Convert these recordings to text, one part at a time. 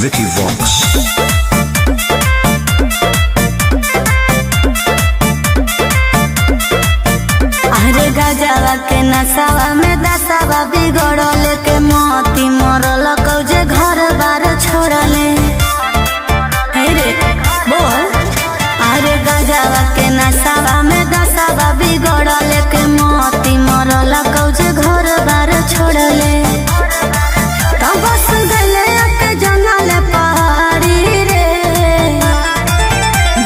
Vicky Vox. अरे गजावा के नसावा में दसावा बिगड़ल के मोती मरल कौजे घर बार छोड़ले। रे बोल। अरे गजावा के नसावा में दसावा बिगड़ल के मोती मरल कौजे घर बार छोड़ले। तो बस गले के जंगल पहाड़ी रे।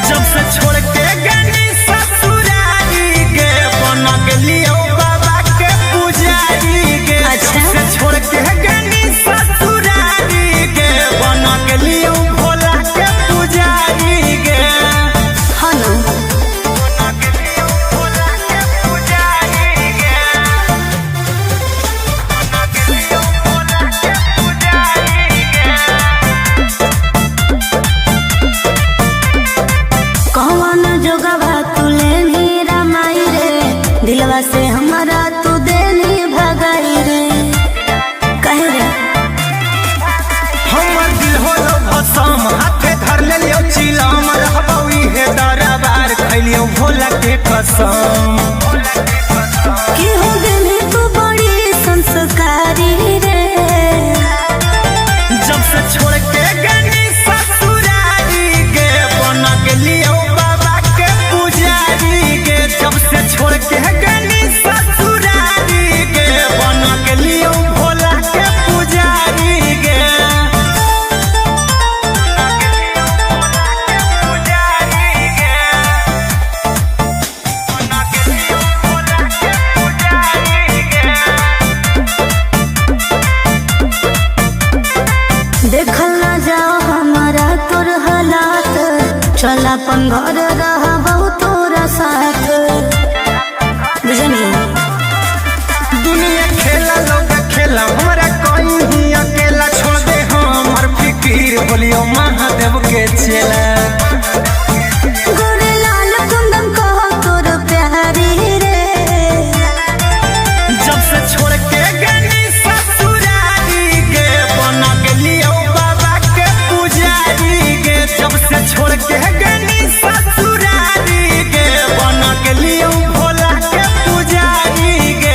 जब से छोड़ के गनी ससुरारी के बना के लियो बाबा के पुजारी के। अच्छा। जब से छोड़ के गनी ससुरारी के बना के लियो भोला के पुजारी के। हनु बना के लियो भोला के पुजारी के। बना के लियो भोला के पुजारी के। कौन जोगवा तुले नी रमाई रे। दिलवा से हमारा तू देनी भगाई रे। कहे रे हमर दिल होलो भसम हाथे धर ले लियो चिलम रहबौ इहे दरबार खैलियो भोला के कसम। कि हो गेली तू बड़ी संस्कारी रे। जब से छोड़ के गनी ससुरारी के बना के लियो बाबा के पुजारी के। जब से छोड़ के गनी ससुरारी के बना के लियो भोला के पुजारी के। बना के लियो भोला के पुजारी के। बना के लियो भोला के पुजारी के। देखल ना जाओ हमारा तोर हालात। चल अपन घर रहबौ तोरा साथ। बुझनी दुनिया खेला लोग खेला हमारा कोई ही अकेला छोड़ दे हमर फिकीर बोलियो महादेव के चेला। गोरे लाल कुंदन कहो तोर प्यारी रे। जब से छोड़ के गनी ससुरारी के बना के लियो बाबा के पुजारी के। जब से छोड़ के गनी ससुरारी के बना के लियो भोला के पुजारी के।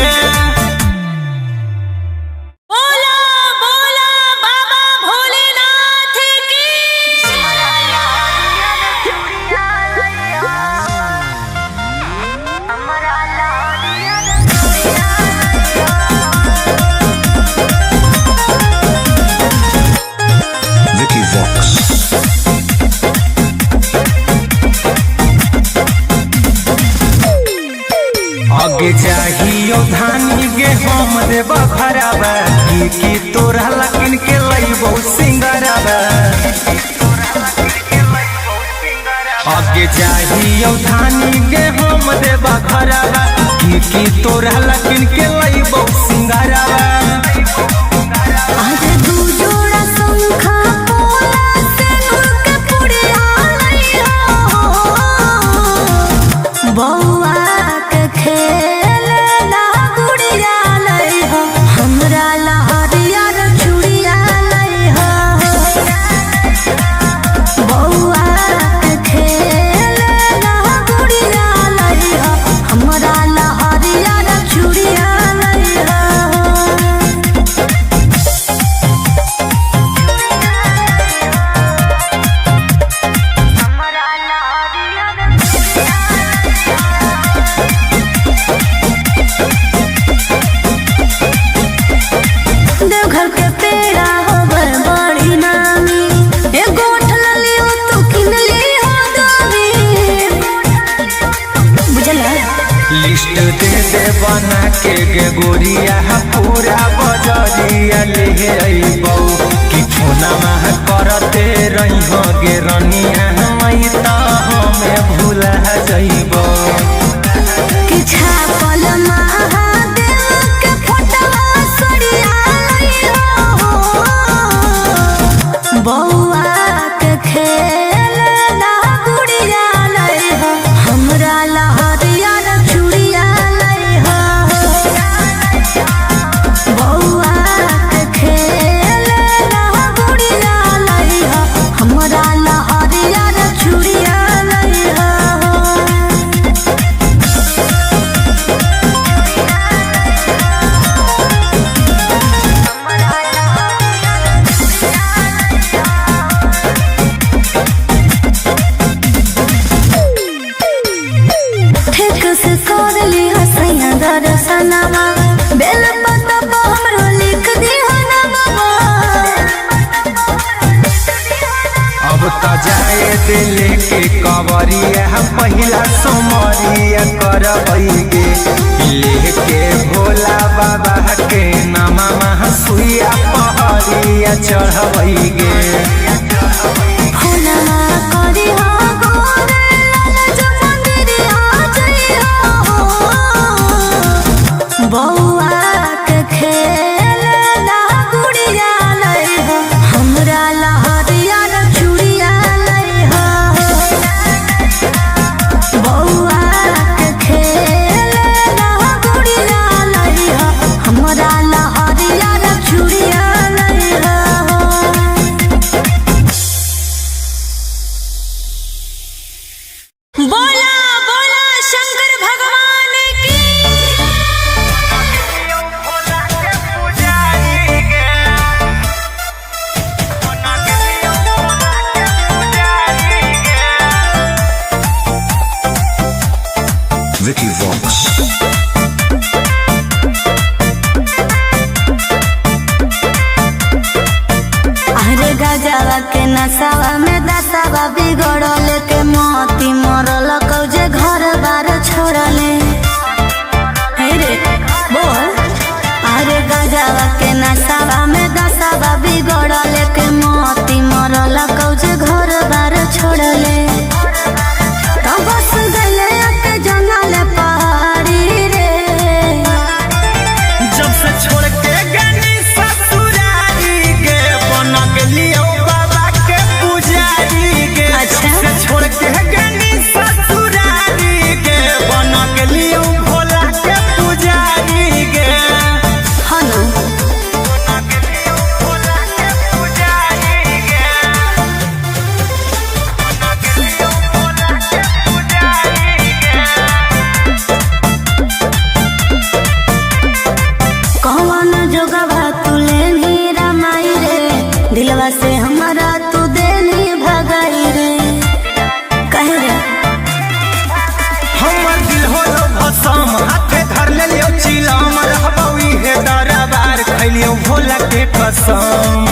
बोला बोला बाबा भोलेनाथ की। Vicky Vox. आगे चाहियो धानी गे हम देव भरावा की तोरा लकिन के लईबो सिंगरावा। आगे चाहियो धानी गे हम देव भरावा की तोरा लकिन के लईबो सिंगरावा। आज दू जोड़ा शंखा पोला सिंदूर के पुड़िया लइहो। बौआ के खेलना गुड़िया लइहो। हमरा ला हरियर चूड़िया लइहो। बौआ के खेलना गुड़िया लइहो। हमरा ला हरियर चूड़िया लइहो। देवघर के पेड़ा होवे बड़ी नामी। एगो उठलली हो तू किनली हो दोरी। बुझला लिस्ट दे दे बना के गे गोरिया पूरा बजरिया ले अइबौ कि फोनमा करते रहिहो गे रनिया मई त हमें भूला जइबौ। कि छापल महादेव के फोटवा सड़िया लइहो। बौआ के खेलना गुड़िया लइहो। हमरा ला हरियर चूड़िया लइहो। बौआ के खेलना गुड़िया लइहो। उमरिया पहिला सोमरिया करबैगे लेके भोला बाबा के नामा सुइया पहरिया चढ़बैगे Vicky Vox. अरे गजवा के नसावा में दसावा बिगड़ल के मोती मरल कौजे घर बार छोड़ले रे बोल। अरे गजवा के नसावा में दसावा बिगड़ल के मोती मरल कौजे घर बार छोड़ले तो बस गले के जंगल पहाड़ी रे जब से छोड़ के गनी ससुरारी के बन गेलियो बाबा के पुजारी के अच्छा। जब से छोड़ के गनी ससुरारी के बन गेलियो भोला के पुजारी के हनु बन गेलियो भोला के पुजारी के बन गेलियो भोला के पुजारी के कौन जोगवा तुले नी रामाई रे दिलवा से हमारा तू देनी भगाई रे कहे रे हमर दिल होलो भसम हाथे धर लेलियो चिलम रहबई हे दरबार खैलियो भोला के कसम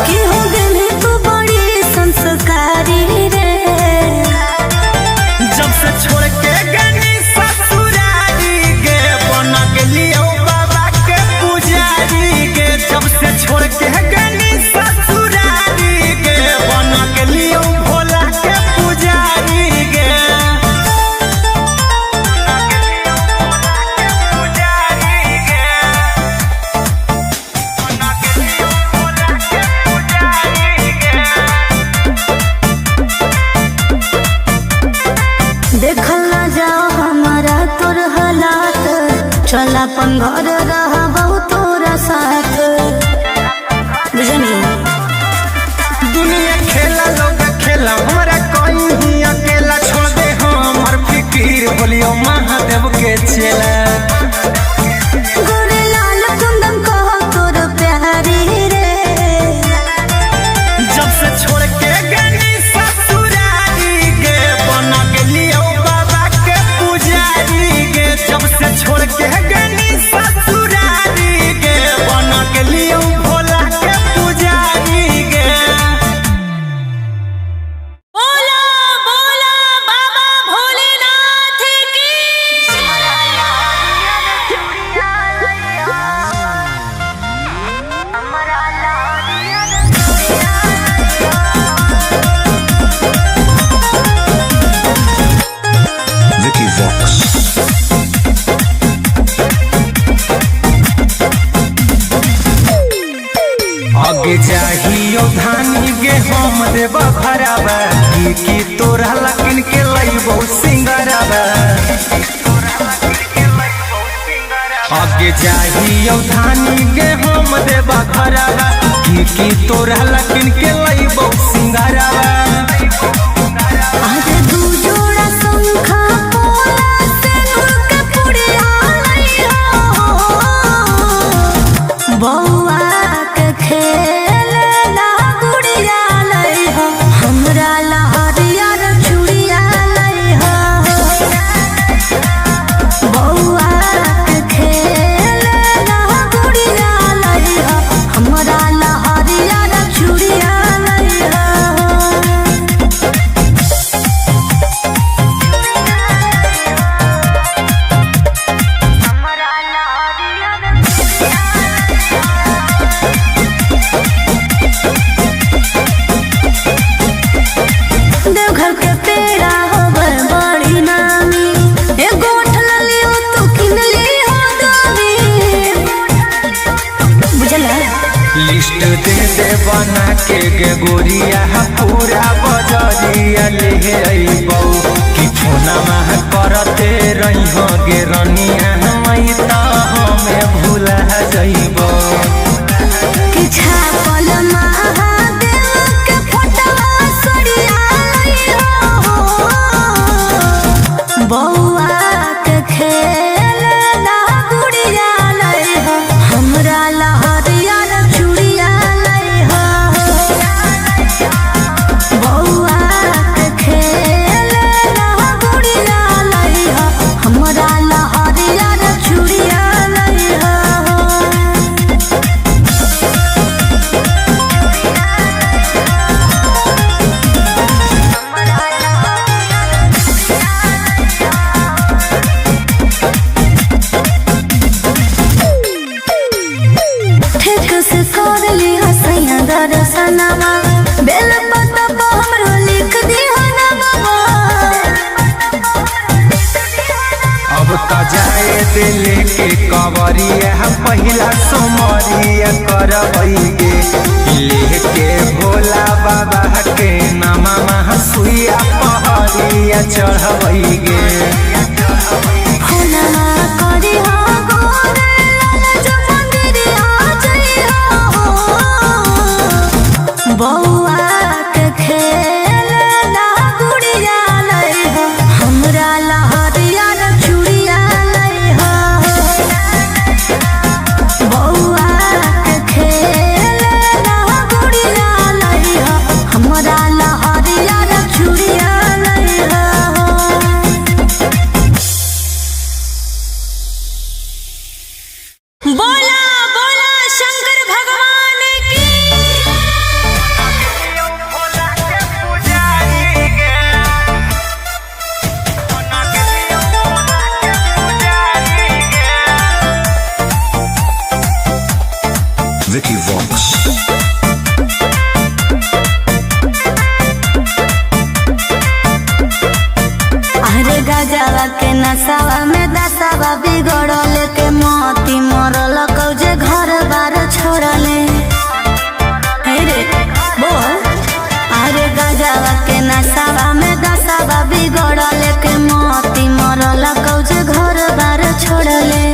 कि हो गेली तू बड़ी संस्कारी रे जब से छोड़ के गनी ससुरारी के बन गेलियो बाबा के पुजारी के जब से छोड़ के गनी ससुरारी के बन गेलियो भोला के पुजारी के देखल ना जाओ हमारा तोर हालात चल अपन घर रहबो तोरा साथ बुझनी दुनिया खेला लोग खेला हमरा कोई ही अकेला छोड़ दे हमर फिकीर बोलियो महादेव के चेला गोरे लाल कुंदन कहो तोर प्यारी रे जब से छोड़ के गनी ससुरारी के बन गेलियो बाबा के पुजारी के जब से छोड़ के गनी ससुरारी के बन गेलियो भोला के पुजारी के बोला बोला बाबा भोलेनाथ की Vicky Vox. आगे जाहियो धानी गे हम देव भरावा की तोरा लकिन के लइबो सिंगरावा आगे जाहियो धानी गे हम देव भरावा की तोरा लकिन के लइबो सिंगरावा आज दू जोड़ा शंखा पोला से नूर के पुड़िया लइहा बौआ के खेलना गुड़िया लइहा हमरा लहरिया रे चूड़िया लइहा बौआ के खेलना गुड़िया लइहा हमरा लहरिया रे चूड़िया लिस्ट दे दे बना के गे गोरिया पूरा बजरिया ले अइबौ कि फोनमा करते रही हो गे रनिया मई त हमें भूला जइबौ कि छापल महादेव के फोटवा सड़िया लइहो बौआ के खेल ना गुड़िया लइहो हमरा लहरिया चूड़िया लइहो बौआ के खेल ना गुड़िया लइहो हमरा लहरिया चूड़िया लइहो ठीक से कर ली हसैया दर्शनमा बेल पत्ता पर हमरो लिख दिहो नमवा अब त जाए दिल के कवरिया पहिला सोमरिया करबै गे लेके भोला बाबा के नामा सुइया पहरिया चढ़बै गे फुलवा करी हो गोरे लाल जो मंदिरिया जइहो बौआ के खेल ना गुड़िया लइहो हमरा लहरिया चूड़िया लइहो बौआ के खेल ना गुड़िया लइहो हमरा लहरिया चूड़िया लइहो बोला बोला शंकर भगवान की Vicky Vox. अरे गजवा के नसावा में दसावा बिगड़ल के मोती मरल कौजे घर बार छोड़ले हे रे बोल अरे गजवा के नसावा में दसावा बिगड़ल के मोती मरल कौजे घर बार छोड़ले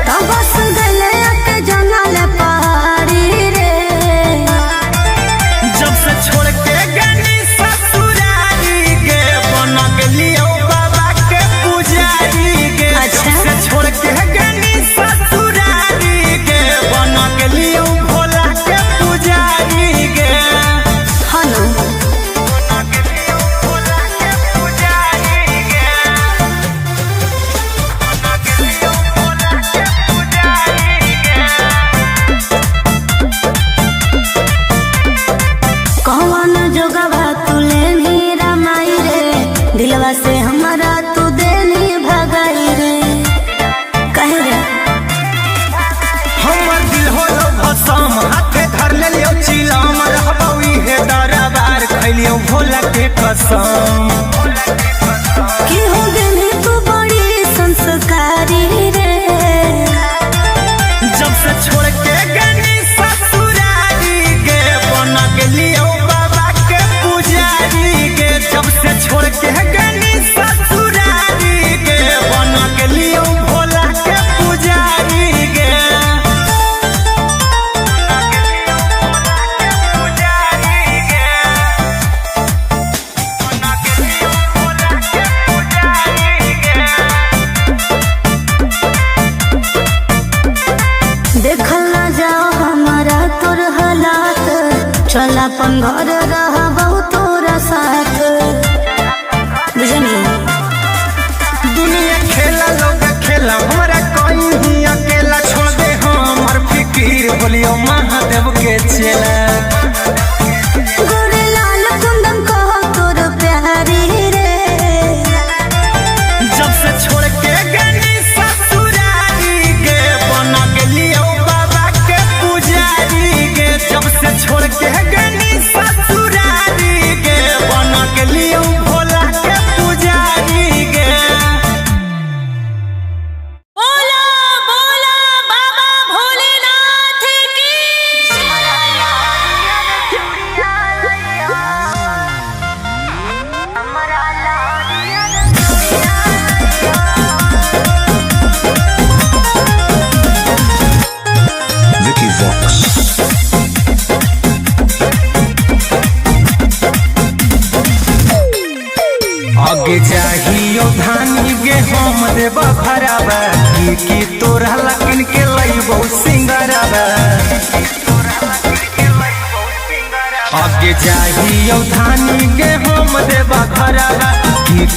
तो बस गले के जंगल पहाड़ी रे जब से छोड़ के गनी ससुरारी गे बना गेलियो बाबा के पुजारी गे अच्छा। जब से छोड़ के गनी ससुरारी गे बना गेलियो भोला के पुजारी गे हनु बना गेलियो भोला के पुजारी गे बना गेलियो भोला के पुजारी गे कौन जोगवा तुले नीरा माई रे दिलवा से हमारा तू देनी भगाई रे कहे रे हमर दिल होलो भसम हाथे धर लेलियो चिलम रहबौ इहे दरबार खैलियो भोला के कसम कि हो गेली तू बड़ी संस्कारी रे जब से छोड़ के गनी ससुरारी गे बना गेलियो बाबा के पुजारी गे जब से छोड़ के गनी ससुरारी गे बना गेलियो भोला के पुजारी गे बना गेलियो भोला के पुजारी गे बना गेलियो भोला के पुजारी गे देखल ना जाओ हमारा तोर हालात चल अपन घर रह तोरा साथ बुझनी दुनिया खेला लोग खेला हमारा कोई ही अकेला छोड़ दे हमर फिकीर बोलियो महादेव के चेला गोरे लाल कुंदन कहो तोर प्यारी रे जब से छोड़ के गनी ससुरारी गे बना गेलियो बाबा के पुजारी गे जब से छोड़ के गनी ससुरारी गे बना गेलियो भोला के पुजारी गे बोला बोला बाबा भोलेनाथ की की तोरा लकिन के लइबो सिंगरवा आगे जाहियो धानी के हम देबा घरवा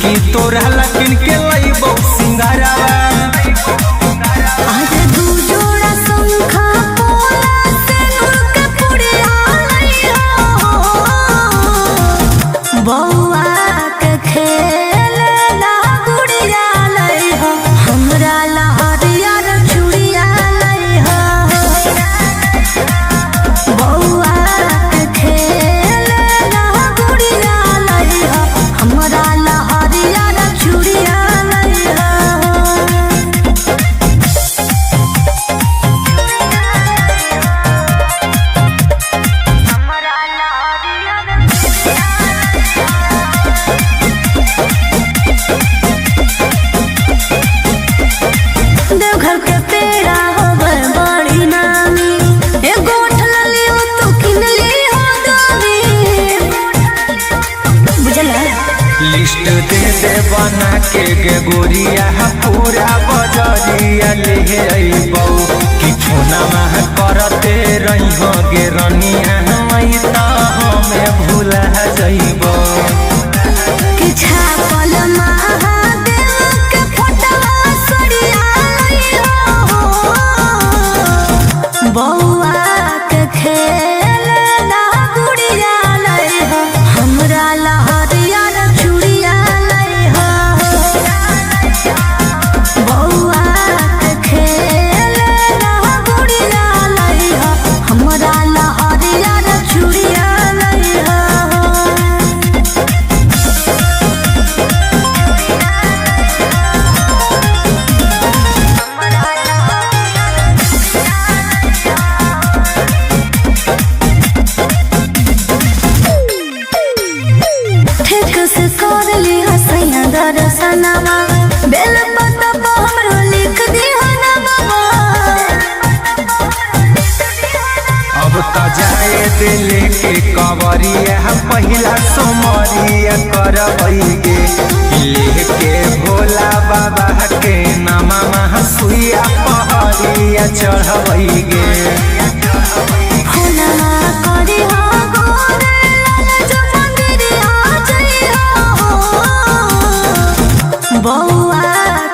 की तोरा लकिन के लइबो सिंगरवा आज दू जोड़ा शंखा पोला सिनुर के पुड़िया लइहो बौआ के खेलना गुड़िया लइहो हमरा ला हरियर चूड़िया लइहो बौआ के खेलना गुड़िया लइहो हमरा ला हरियर चूड़िया लइहो देवघर के पेड़ा होवे बड़ी नामी एगो ठलली हो तू किनली हो दोनी बुझला लिस्ट दे दे बना के गोरिया पूरा बजरिया ले अइबौ किछु ना करते रही हो गे रनिया मई त हमें भूला जइबौ कि छापल महादेव के फोटवा सड़िया लइहो बौआ के खेलना गुड़िया लइहो हमरा ला हरियर चूड़िया लइहो बौआ के खेलना गुड़िया लइहो हमरा ला हरियर चूड़िया लइहो ठीक से कर ली हसैया दर्शनमा बेल पत्ता पर हमरो लिख दी हनवा अब त जाए दिल के कवरिया पहिला सोमरिया करबैगे लेके भोला बाबा के नामा सुइया पहरिया चढ़बैगे फोनमा करी हो गोरे लाल जो मंदिरिया जइहो बौआ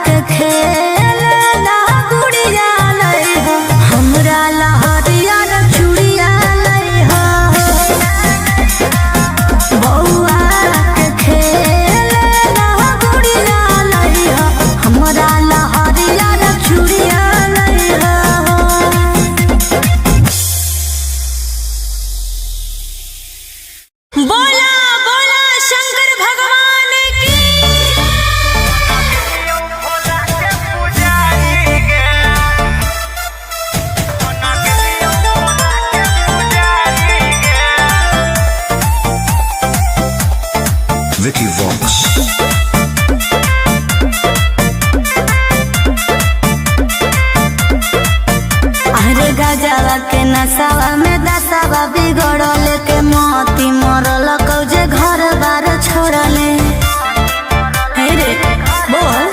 के खेलना गुड़िया लइहो हमरा ला हरियर चूड़िया लइहो बौआ के खेलना गुड़िया लइहो हमरा ला हरियर चूड़िया लइहो बोला बोला शंकर भगवान की Vicky Vox. अरे गजवा के नसावा में दसावा बिगड़ल के मोती मरल कौजे घर बार छोड़ले हे रे बोल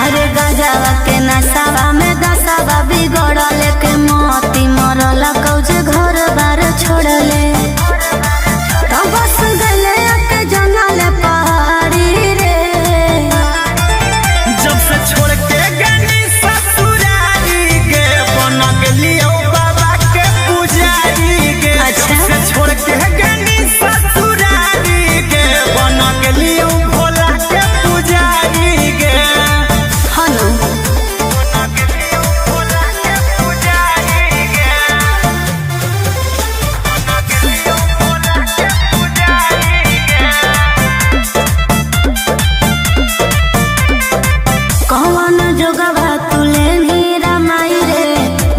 अरे गजवा के नसावा में दसावा बिगड़ल के मोती मरल कौजे घर बार छोड़ले तो बस गले के जंगल पहाड़ी रे जब से छोड़ के गनी ससुरारी के बन गेलियो बाबा के पुजारी के अच्छा। जब से छोड़ के गनी ससुरारी के बन गेलियो भोला के पुजारी के हनु बन गेलियो भोला के पुजारी के बन गेलियो भोला के पुजारी के कौन जोगवा तू लेनी रमाई रे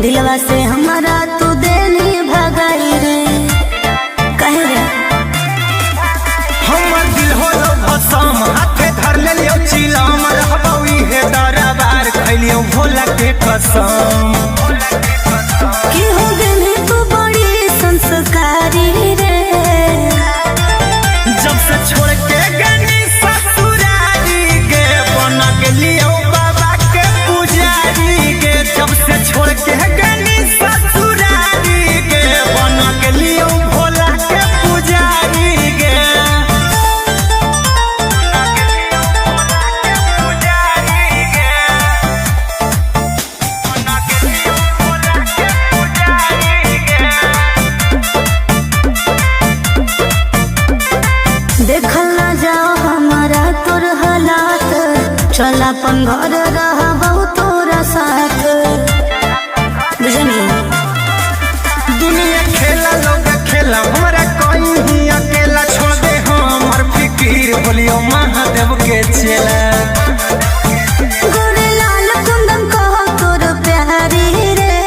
दिलवा से हमारा तू देनी भगाई रे कहे रे हमर दिल होलो भसम हाथे धर लेलियो चिलम रहबौ इहे दरबार खैलियो भोला के कसम कि हो गनी तू बड़ी संस्कारी रे जब से छोड़ के गनी ससुरारी के बन गेलियो बाबा के पुजारी चल अपन घर रहबो तोरा साथ बुझनी। दुनिया खेला लोग खेला हमरा कहीं अकेला छोड़ दे हमर फिकीर बोलियो महादेव के चेला। गोरे लाल कुंदन कहो तोर प्यारी रे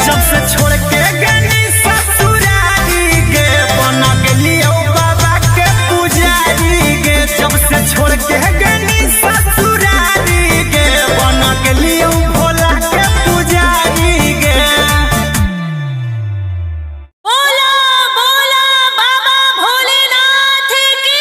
जब से छोड़ के गनी ससुरारी के बना के लियो बाबा के पुजारी के। जब से छोड़ के गनी ससुरारी के बना के लियो भोला के पुजारी के। बोला बोला बाबा भोलेनाथ की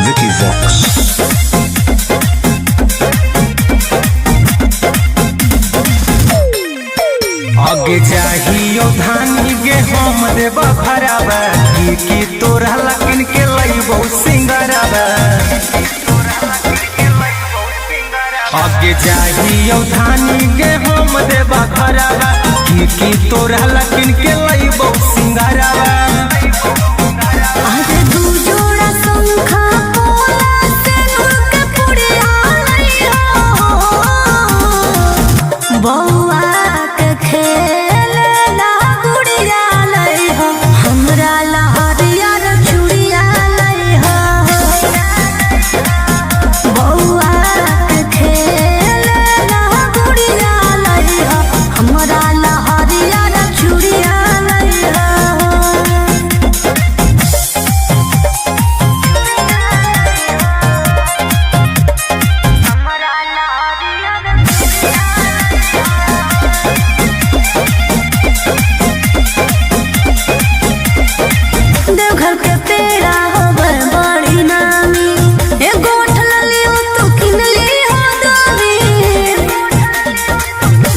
Vicky Vox. आगे जाहियो धानी गे हम देबा भराबा की तोरा लकिन के लइबो सिंगराबा। आगे जाहियो धानी गे हम देबा भराबा की तोरा लकिन के लइबो सिंगराबा। आज दू जोड़ा शंखा पोला से नूर के पुड़िया लइहो बौआ के खेलना गुड़िया लइहो हमरा लहरिया रे चूड़िया लइहो बौआ के खेलना गुड़िया लइहो हमरा लहरिया रे चूड़िया लइहो। देवघर के पेड़ा होबर बड़ी नामी एगो ठललियो तू किनली हो दामी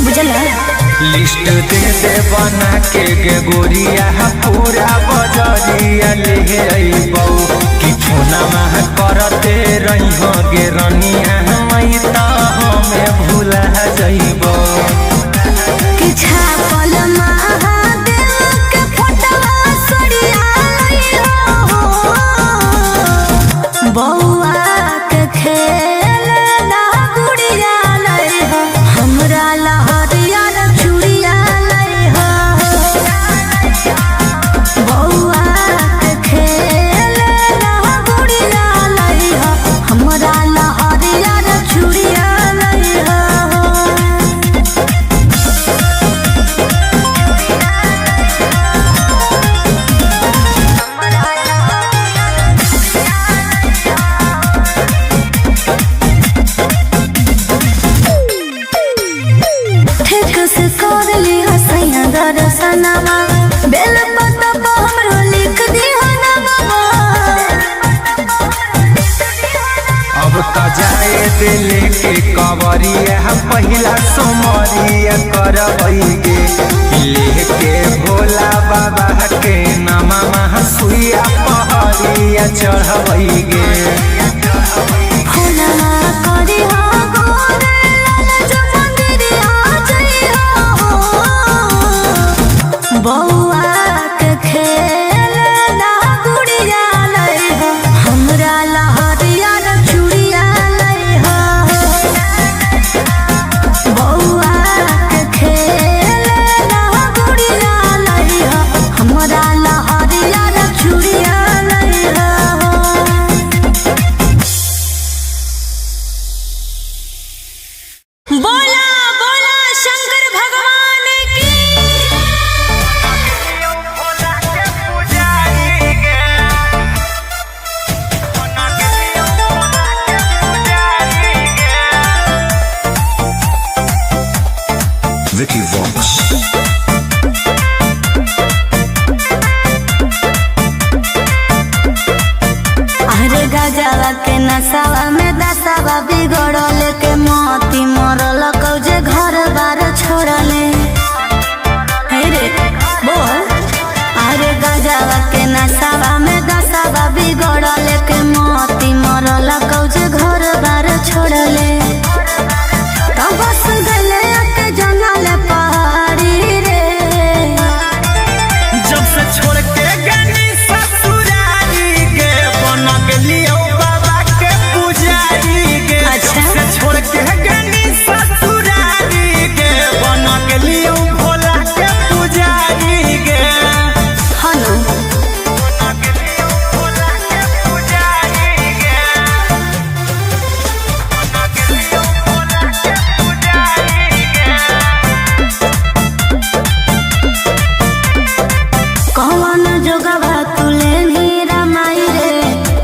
बुझला। लिस्ट दे दे बना के गे गोरिया पूरा बजरिया ले अइबौ कि फोना में करते रहिहो गे रनिया मई त हमें भूला जइबौ। कि छापल महादेव के फोटवा सड़िया लइहो बौआ के खेलना गुड़िया लइहो हमरा लहरिया रे चूड़िया लइहो बौआ के खेलना गुड़िया लइहो हमरा लहरिया रे चूड़िया लइहो। ठीक से कर ली हसैया दर्शनमा बेल पत्ता पर हमरो लिख दी हनवा अब त जाए दिल के कवरिया पहिला सोमरिया करबै गे लेके भोला बाबा के नामा सुइया पहरिया चढ़बै गे। फूलना करी हो गोरे लाल जो मंदिरिया जइहो बौआ के खेलना गुड़िया लइहो हमरा लहरिया रे चूड़िया लइहो बौआ के खेलना गुड़िया लइहो हमरा लहरिया रे चूड़िया लइहो। बोला बोला शंकर भगवान की Vicky Vox. अरे गजवा के नसावा में दसावा बिगड़ल के मोती मरल कौजे घर बार छोड़ले हे रे बोल। अरे गजवा के नसावा में दसावा बिगड़ल के मोती मरल कौजे घर बार छोड़ले। जोगवा तू लेनी रामाई रे,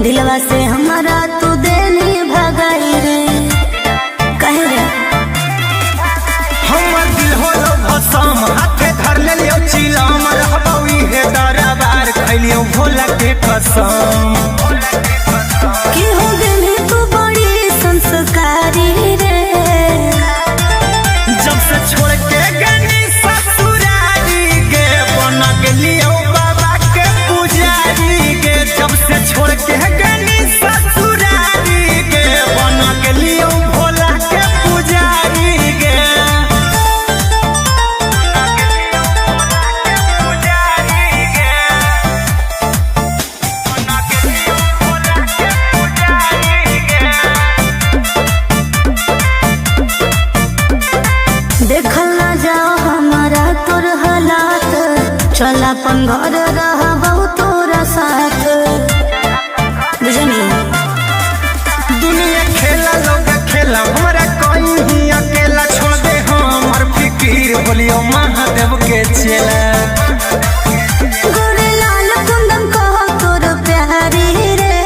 दिलवा से हमारा तू देनी भगाई रे। कहे रे हमर दिल होलो भसम, हाथे धर ले लियो चिलम, रहबई हे दरबार खैलियो भोला के कसम। कि हो गेली तू बड़ी संस्कारी रे, जब से छोड़ के गनी ससुरारी गे, बन गेलियो बाबा के पुजारी गे। जब से छोड़ के गनी ससुरारी गे, बन गेलियो भोला के पुजारी गे। देखल ना जाओ हमारा तोर हालात, चल अपन घर रहबहु तोरा साथ। बुझनी दुनिया खेला लोग खेला, हमरा कोई ही अकेला छोड़ दे हमर फिकीर, बोलियो महादेव के चेला। गोरे लाल कुंदन कहो तोर प्यारी रे,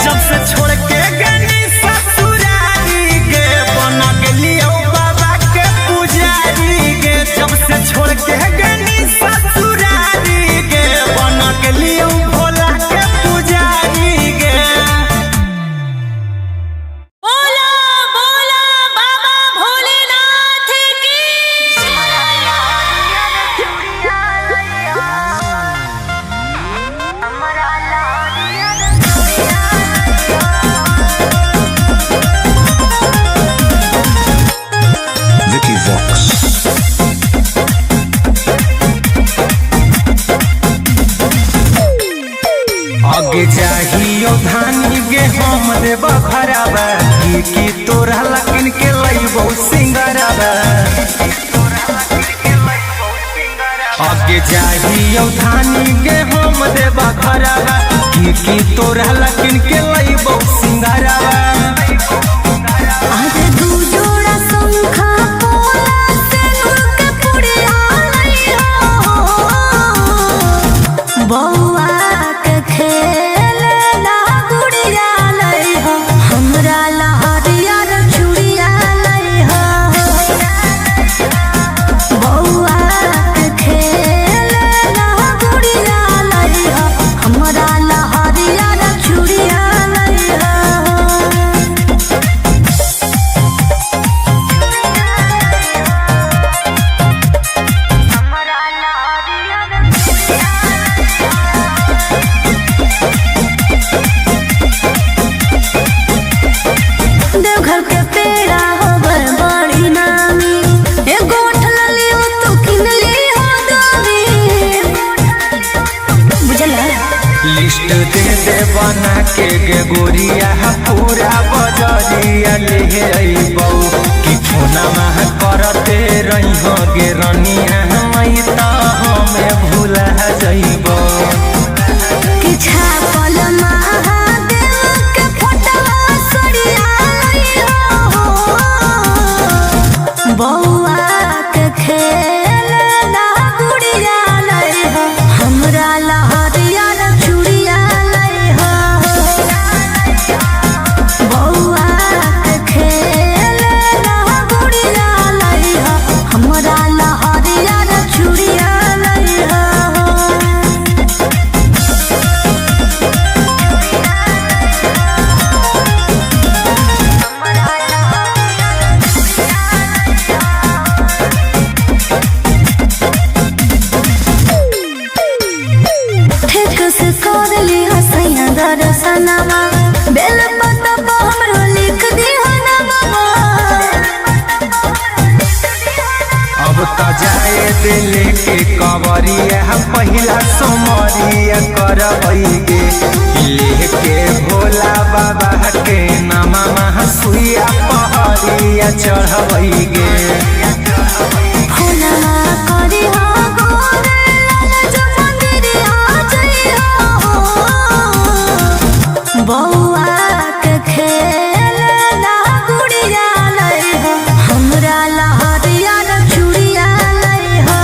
जब से छोड़ के गनी ससुरारी गे, बन गेलियो बाबा के पुजारी गे। जब से छोड़ के गनी ससुरारी गे, बन गेलियो भोला के पुजारी गे। बोला बोला बाबा भोलेनाथ की। Vicky Vox. आगे चाहियो धानी गे हम देव खराबा, की तोरा लकिन के लईबो सिंगराबा। आगे चाहियो धानी गे हम देव खराबा, की तोरा लकिन के लईबो सिंगराबा। आज दू जोड़ा शंखा पोला सिंदूर के पुड़िया लइहो, बौआ के खेलना गुड़िया लइहो, हमरा लहरिया रे चूड़िया लइहो। बौआ के खेलना गुड़िया लइहो, हमरा लहरिया रे चूड़िया लइहो। देवघर के पेड़ा होवे बड़ी नामी, एगो उठला लियो तो किन लियो दामी। बुझला लिस्ट दे दे बना के गे गोरिया, पूरा बजरिया ले अइबौ, कि फोना मह करते रहिहो गे रनिया, मई त हमें भूला जइबौ। कि छापल महादेव के फोटवा सड़िया लइहो, बौआ के खेलना गुड़िया लइहो, हमरा लहरिया रे चूड़िया लइहो। बौआ के खेलना गुड़िया लइहो, हमरा लहरिया रे चूड़िया लइहो। ठीक से कर ली हसैया दर्शनमा, बेल पत्ता पर हमरो लिख दिहो नमवा। अब त जाए दिल के कवरिया, पहिला सोमरिया करबै गे, लेके भोला बाबा के नामा सुइया पहरिया चढ़बै गे। फुलवा करिहो गोरे लाल जो मंदिरिया जइहो, बौआ के खेलना गुड़िया लइहो, हमरा लहरिया रे चूड़िया लइहो।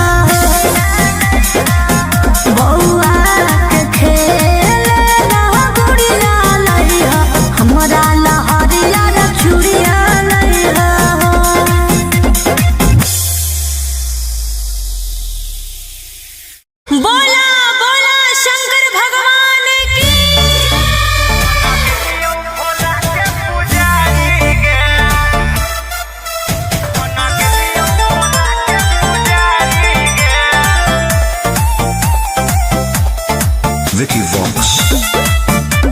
Vicky Vox.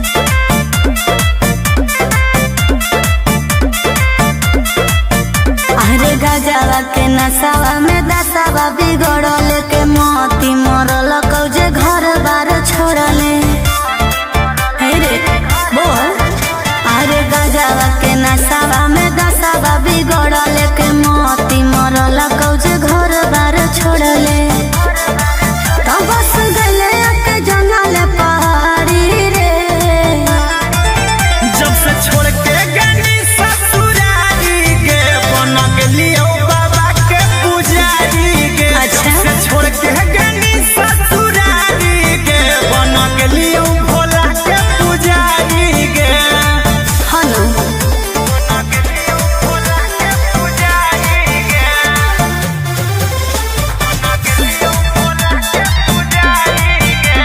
अरे गजवा के नसावा में दसावा बिगड़ल के मोती मरल कौजे घर बार छोड़ले। हे रे बोल। अरे गजवा के नसावा में दसावा बिगड़ल के मोती मरल कौजे घर बार छोड़ले। तो बस गले के जंगल पहाड़ी रे। जब से छोड़ के गनी ससुरारी के बना के लियो बाबा के पुजारी के। अच्छा। जब से छोड़ के गनी ससुरारी के बना के लियो भोला के पुजारी के। हनु बना के लियो भोला के पुजारी के। बना के लियो भोला के पुजारी के।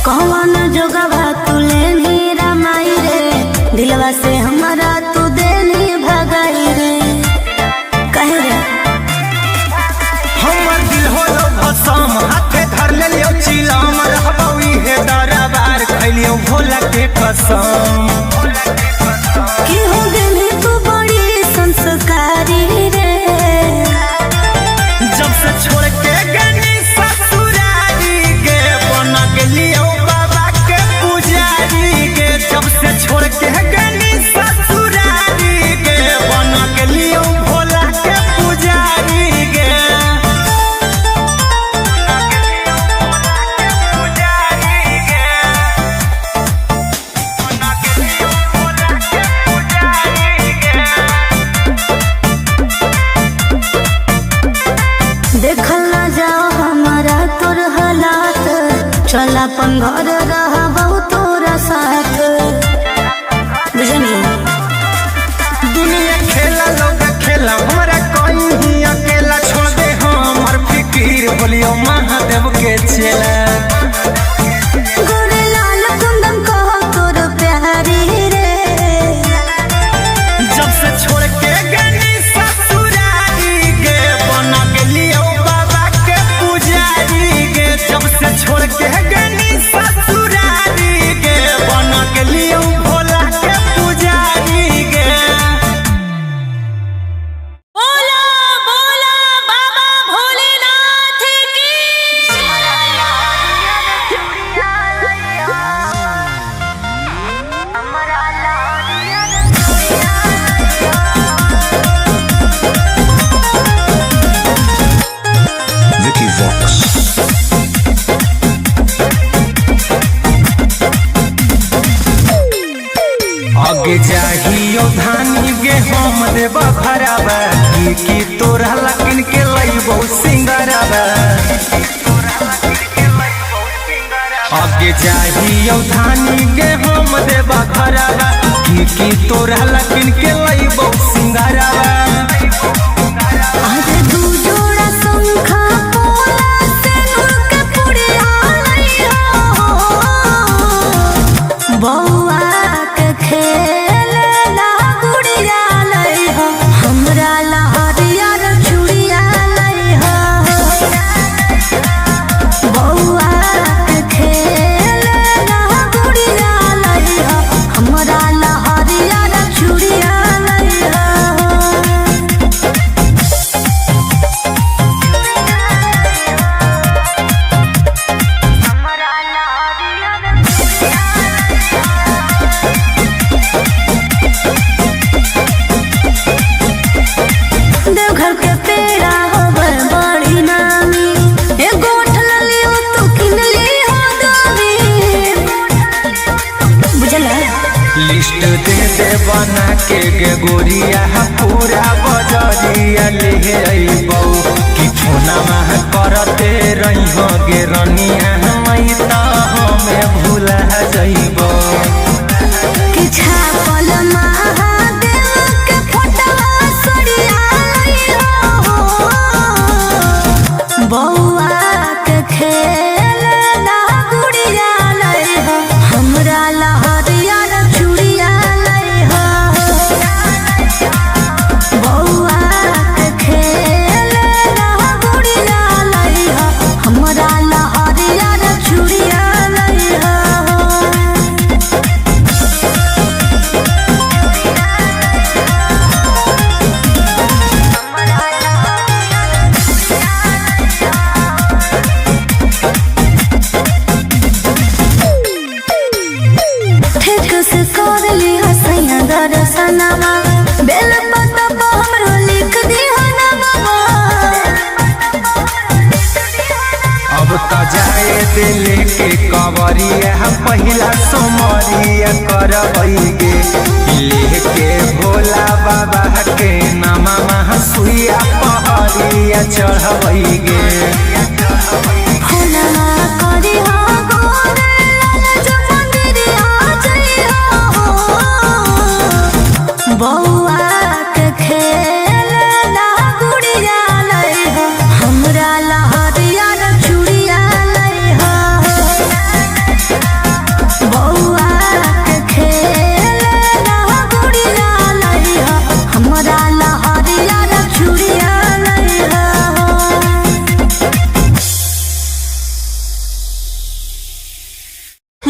कौन जोगवा तुले नीरा माई रे। दिलवा से हमारा तू देनी भगाई रे। कहे रे हमर दिल होलो भसम हाथे धर ले लियो चिलम रहबौ इहे दरबार खैलियो भोला के कसम। कि हो गेली तू बड़ी संस्कारी रे। जब से छोड़ के गनी ससुरारी के बना के लियो बाबा के पुजारी के। जब से छोड़ के गनी ससुरारी के बना के लियो भोला के पुजारी के। बना के लियो भोला के पुजारी के। बना के लियो भोला के पुजारी के। देखल ना जाओ हमारा तोर हालात। चल अपन घर रहबौ तोरा साथ। बुझनी दुनिया खेला लोग खेला हमारा कोई ही अकेला छोड़ दे हमर फिकीर बोलियो महादेव के चेला। गोरे लाल कुंदन कहो तोर प्यारी रे। जब से छोड़ के गनी ससुरारी के बना के लियो बाबा के पुजारी के। जब से छोड़ के गनी ससुरारी के बना के लियो भोला के पुजारी के। बोला बोला बाबा भोलेनाथ की। Vicky Vox. आगे जाहियो धानी गे हम देबा खराबा की तोरा लकिन के लइबो सिंगराबा। आगे जाहियो धानी गे हम देबा खराबा की तोरा लकिन के लइबो सिंगराबा। आज दू जोड़ा शंखा पोला सिंदूर के पुड़िया लइहो। बौआ के खेलना गुड़िया लइहो। हमरा ला हरियर चूड़िया लइहो। बौआ के खेलना गुड़िया लइहो। हमरा ला हरियर चूड़िया लइहो। देवघर के पेड़ा होवे बड़ी नामी। एगो उठल लियो तू किन लियो दामी। बुझला लिस्ट दे दे बना के गे गोरिया पूरा बजरिया ले अइबौ कि फोनमा करते रहिहो गे रनिया मई त हमें भूला जइबौ। कि छापल महादेव के फोटवा सड़िया लइहो। बौआ के खेलना गुड़िया लइहो। हमरा ला हरियर चूड़िया लइहो। बौआ के खेल दे लेके कवरिया पहिला सोमरिया करबैगे लेके भोला बाबा के नामा सुइया पहरिया चढ़बैगे बउआ के खेल ना गुड़िया लई हो हमरा लहरिया रे चूड़िया लई हो बउआ के खेल ना गुड़िया लई हो हमरा लहरिया रे चूड़िया लई हो।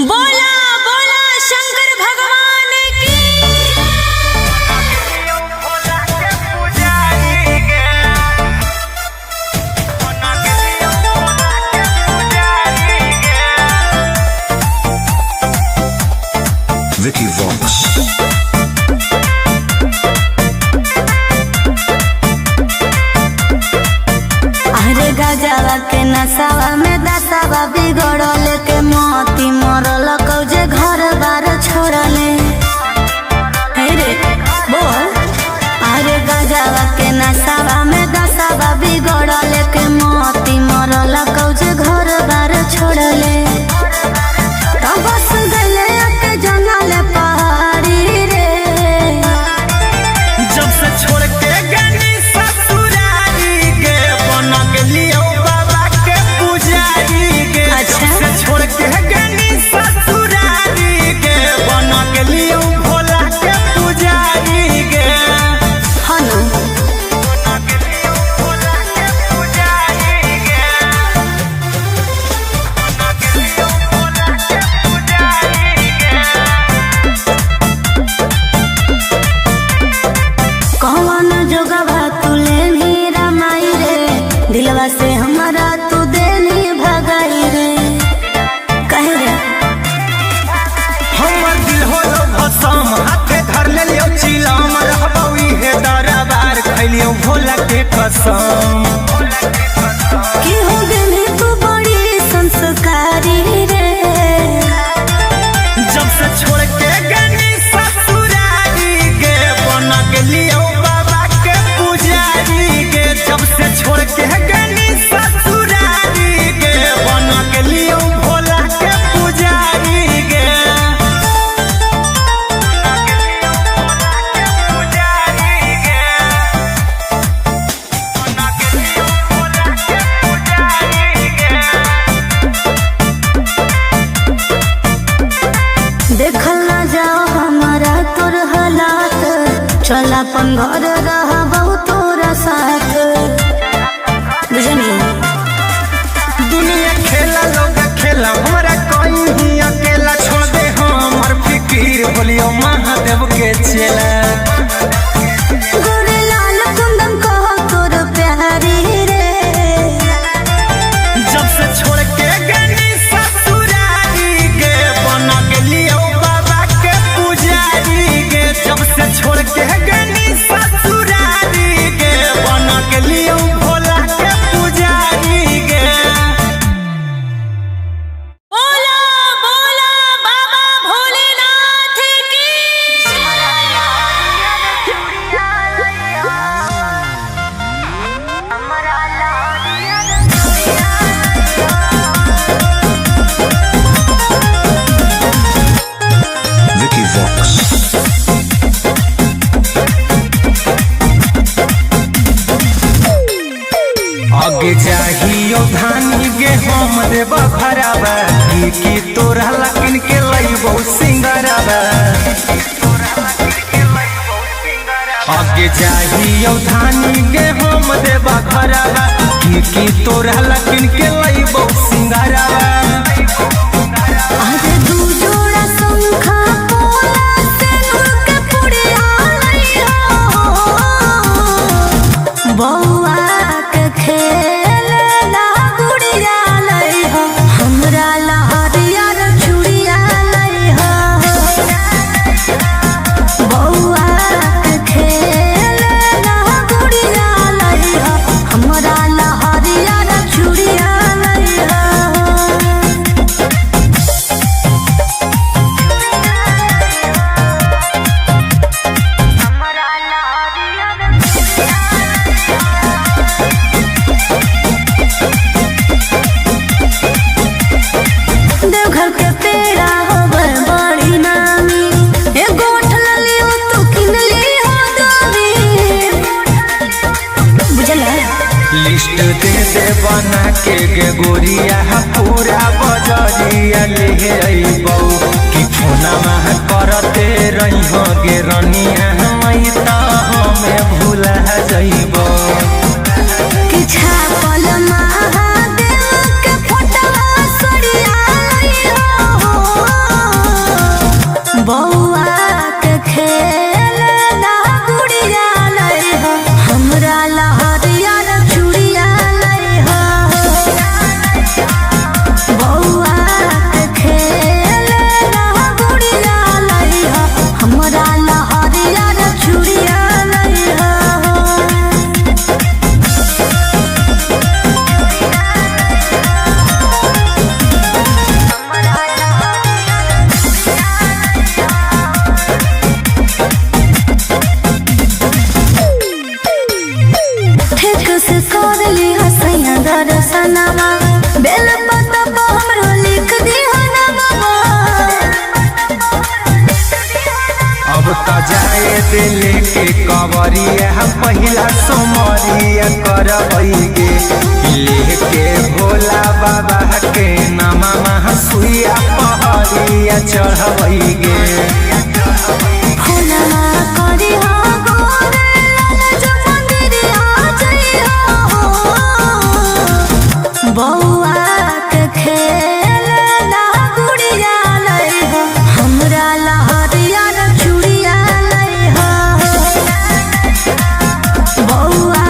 बोला बोला शंकर भगवान की। Vicky Vox. अरे गजवा के नसावा में दसावा बिगड़ल के मोती मरल कौजे घर बार छोड़ले हे रे बोल। अरे गजवा के नसावा में दसावा बिगड़ल के मोती मरल कौजे घर बार छोड़ले तो बस गले के जंगल पहाड़ी रे जब से छोड़ के गनी ससुरारी के बन गेलियो बाबा के पुजारी के अच्छा। जब से छोड़ के गनी ससुरारी के बन गेलियो भोला के पुजारी के हनु बन गेलियो भोला के पुजारी के बन गेलियो भोला के पुजारी के कौन जोगवा तू लेनी रमाई रे दिलवा से हमारा तू देनी भगाई रे कहे रे हमर दिल होलो भसम हाथे धर लेलियो चिलम रहबौ इहे दरबार खैलियो भोला के कसम कि हो गेली तू बड़ी संस्कारी रे जब से छोड़ के गनी ससुरारी के बन गेलियो बाबा के पुजारी के जब से छोड़ के गनी ससुरारी के बन गेलियो भोला के पुजारी के पुजारी के बन गेलियो भोला के पुजारी के देखल ना जाओ हमारा तोर हालात चल अपन घर रहबौ तोरा साथ बुझनी दुनिया खेला लोग खेला हमरा कोई ही अकेला छोड़ दे हमर फिकीर बोलियो महादेव के चेला गोरे लाल कुंदन कहो तोर प्यारी रे जब से छोड़ के गनी ससुरारी के बन गेलियो बाबा के पुजारी के जब से छोड़ के गनी ससुरारी के बन गेलियो भोला के पुजारी के बोला बोला बाबा भोलेनाथ की। Vicky Vox. आगे जाहियो धानी गे हम देव भरावा की तोरा लकिन के लइबो सिंगरावा आगे जाहियो धानी गे हम देव भरावा की तोरा लकिन के लइबो सिंगरावा आज दू जोड़ा शंखा पोला से नूर के पुड़िया लई हो बउआ के खेल ना गुड़िया लई हो हमरा लहरिया रे चूड़िया लई हो बउआ के खेल ना गुड़िया लई हो हमरा लहरिया रे चूड़िया लिस्ट दे दे बना के गे गोरिया पूरा बजरिया ले अइबौ कि फोनमा करते रही हो गे रनिया मई त हमें भूला जइबौ कि छापल महादेव के फोटवा सरिया लइहो बौआ के खेल ना गुड़िया लइहो हमरा लहरिया चूड़िया लइहो बौआ के खेल ना गुड़िया लइहो हमरा लहरिया चूड़िया लइहो ठीक से कर ली हसैया दर्शनमा बेल पत्ता पर हमरो लिख दी हनमा अब त जाए दिल के कवरिया पहिला सोमरिया करबैगे लेके भोला बाबा के नामा सुइया पहरिया चढ़बैगे फूलना करी हो गोरे लाल जो मंदिरिया जइहो बौआ के खेल ना गुड़िया लइहो हमरा लहरिया चूड़िया लइहो बौआ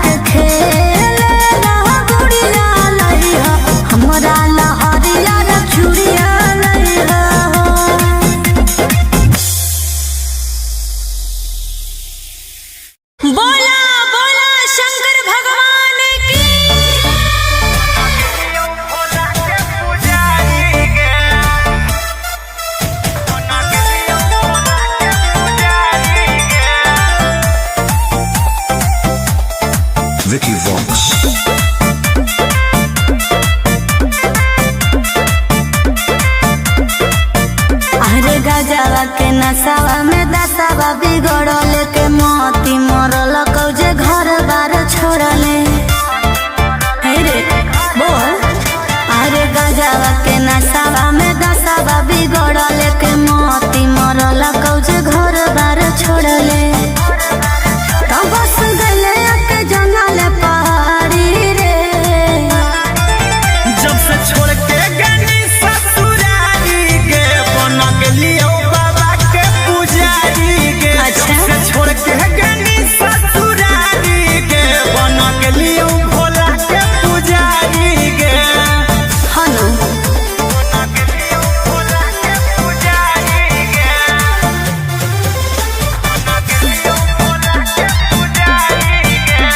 के खेल ना गुड़िया लइहो हमरा लहरिया चूड़िया लइहो बोला बोला शंकर भगवान की Vicky Vox. अरे गजवा के नसावा में दसावा बिगड़ल के मोती मरल कौजे घर बार छोड़ले हे रे बोल अरे गजवा के नसावा में दसावा बिगड़ल के मोती मरल कौजे घर बार छोड़ले तो बस गले के जंगल पहाड़ी रे जब से छोड़ के गनी ससुरारी के बन गेलियो बाबा के पुजारी के अच्छा। जब से छोड़ के गनी ससुरारी के बन गेलियो भोला के पुजारी के हनु बन गेलियो भोला के पुजारी के बन गेलियो भोला के पुजारी के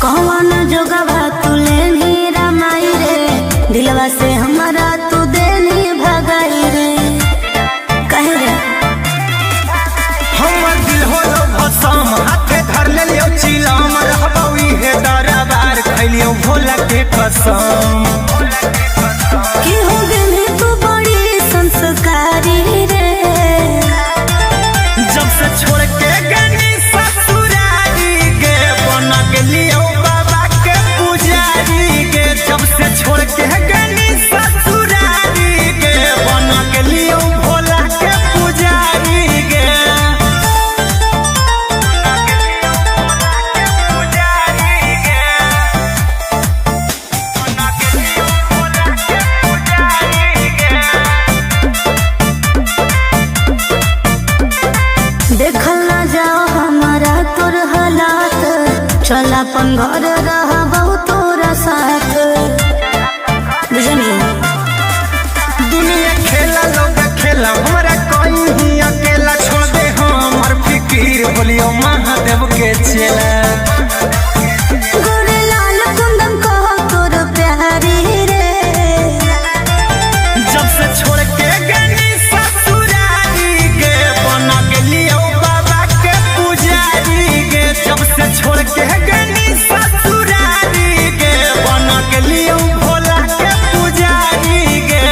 कौन जोगवा तू लेनी रमाई रे दिलवा से हमारा तू देनी भगाई रे कहे रे हमर दिल होलो भसम हाथे धर लेलियो चिलम रहबौ इहे दरबार खैलियो भोला के कसम कि हो गेली तू बड़ी संस्कारी रे जब से छोड़ के गनी ससुरारी के बन गेलियो बाबा के पुजारी के जब से छोड़ के गनी ससुरारी के बन गेलियो भोला के पुजारी के पुजारी के देखल ना जाओ हमारा तोर हालात चल अपन घर रह बहुत तोरा साथ बुझनी दुनिया खेला लोग खेला हमरा कोई ही अकेला छोड़ दे हमर फिकीर बोलियो महादेव के चेला गोरे लाल कुंदन कहो तोर प्यारी रे जब से छोड़ के गनी ससुरारी के बन गेलियो बाबा के पुजारी के जब से छोड़ के गनी ससुरारी के बन गेलियो भोला के पुजारी के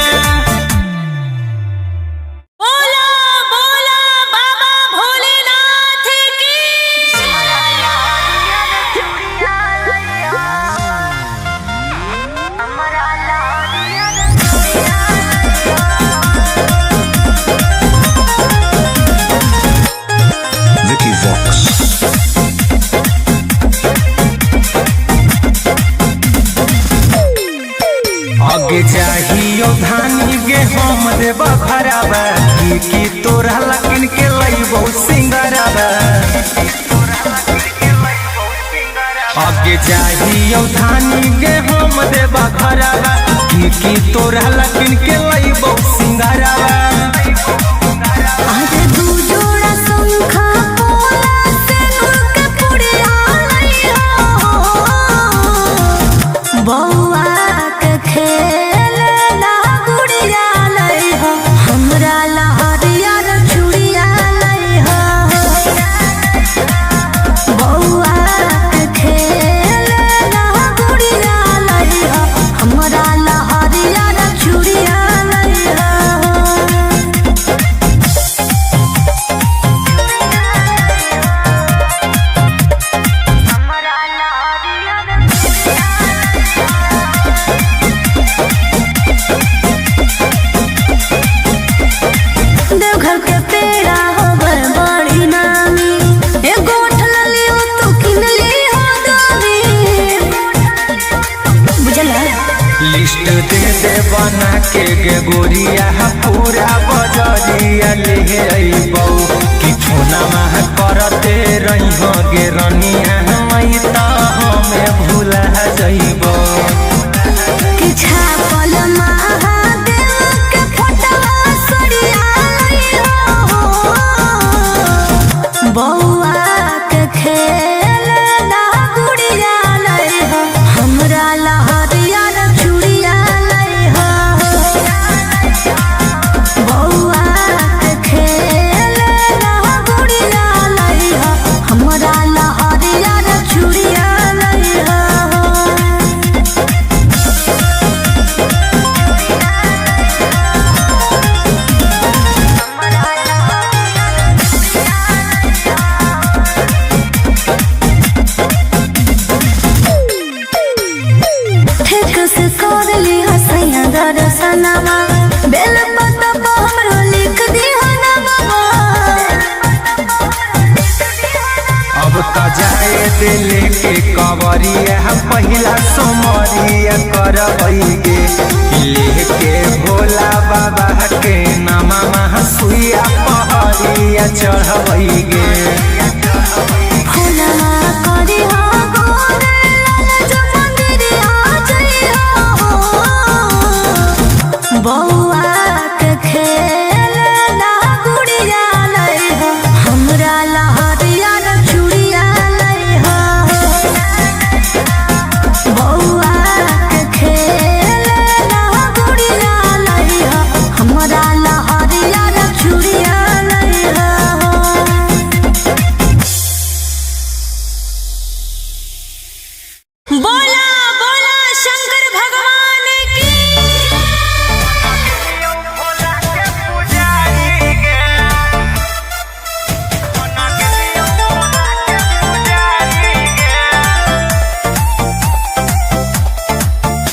बोला बोला बाबा भोलेनाथ की लागे चाहिए धानी के हम देवा घरवा की तोरा लकिन के लईबो सिंगारवा आज दू जोड़ा शंखा पोला से नूर के पुड़िया लइहा बौआ के खेलना गुड़िया लइहा हमरा लहरिया चूड़िया लइहा बौआ के खेलना गुड़िया लइहा हमरा लहरिया चूड़िया लइहा देवघर के पेड़ा होवे बड़ी नामी एगो उठल लियो तू किन ली हो दोनी बुझला लिस्ट दे दे बना के गे गोरिया पूरा बजरिया ले अइबौ कि छोना माह करते रही हो गे रनिया मई त हमें भूला जइबौ कि छापल महादेव के फोटवा सरिया लइहो बौआ के खेलना गुड़िया लइहो हमरा लहरिया चूड़िया लइहो बौआ के खेलना गुड़िया लइहो हमरा लहरिया चूड़िया लइहो ठीक से कर ली हसैया दर्शनमा बेल पत्ता हमरो लिख दी हनमा अब त जाए दिले के कवरिया पहिला सोमरिया करबै गे लेके भोला बाबा के नामा सुइया पहरिया चढ़बै गे फुलवा करी हो गोरे लाल जो मंदिरिया जइहो बौआ के खेलना गुड़िया लइहो हमरा लहरिया चूड़िया लइहो बौआ के खेलना गुड़िया लइहो हमरा लहरिया चूड़िया लइहो बोला बोला शंकर भगवान की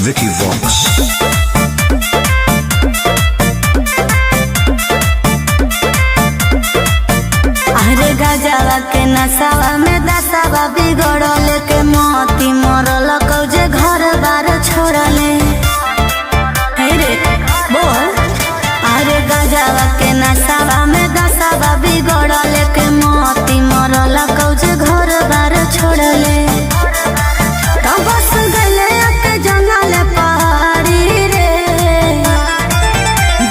Vicky Vox. अरे गजवा के नसावा में दसावा बिगड़ल के मोती मरल कौजे घर बार छोड़ले हे रे बोल अरे गजवा के नसावा में दसावा बिगड़ल के मोती मरल कौजे घर बार छोड़ले तो बस गले के जंगल पहाड़ी रे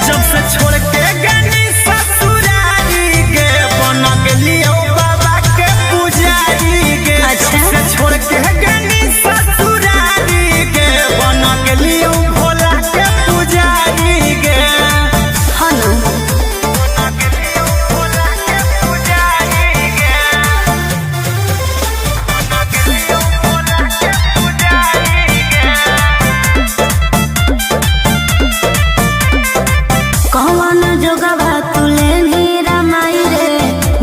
जब से छोड़ के गनी ससुरारी के बन गेलियो बाबा के पुजारी के अच्छा। जब से छोड़ के गनी ससुरारी के बन गेलियो भोला के पुजारी के हनु बन गेलियो भोला के पुजारी के बन गेलियो भोला के पुजारी के कौन जोगवा तुले नीरा माई रे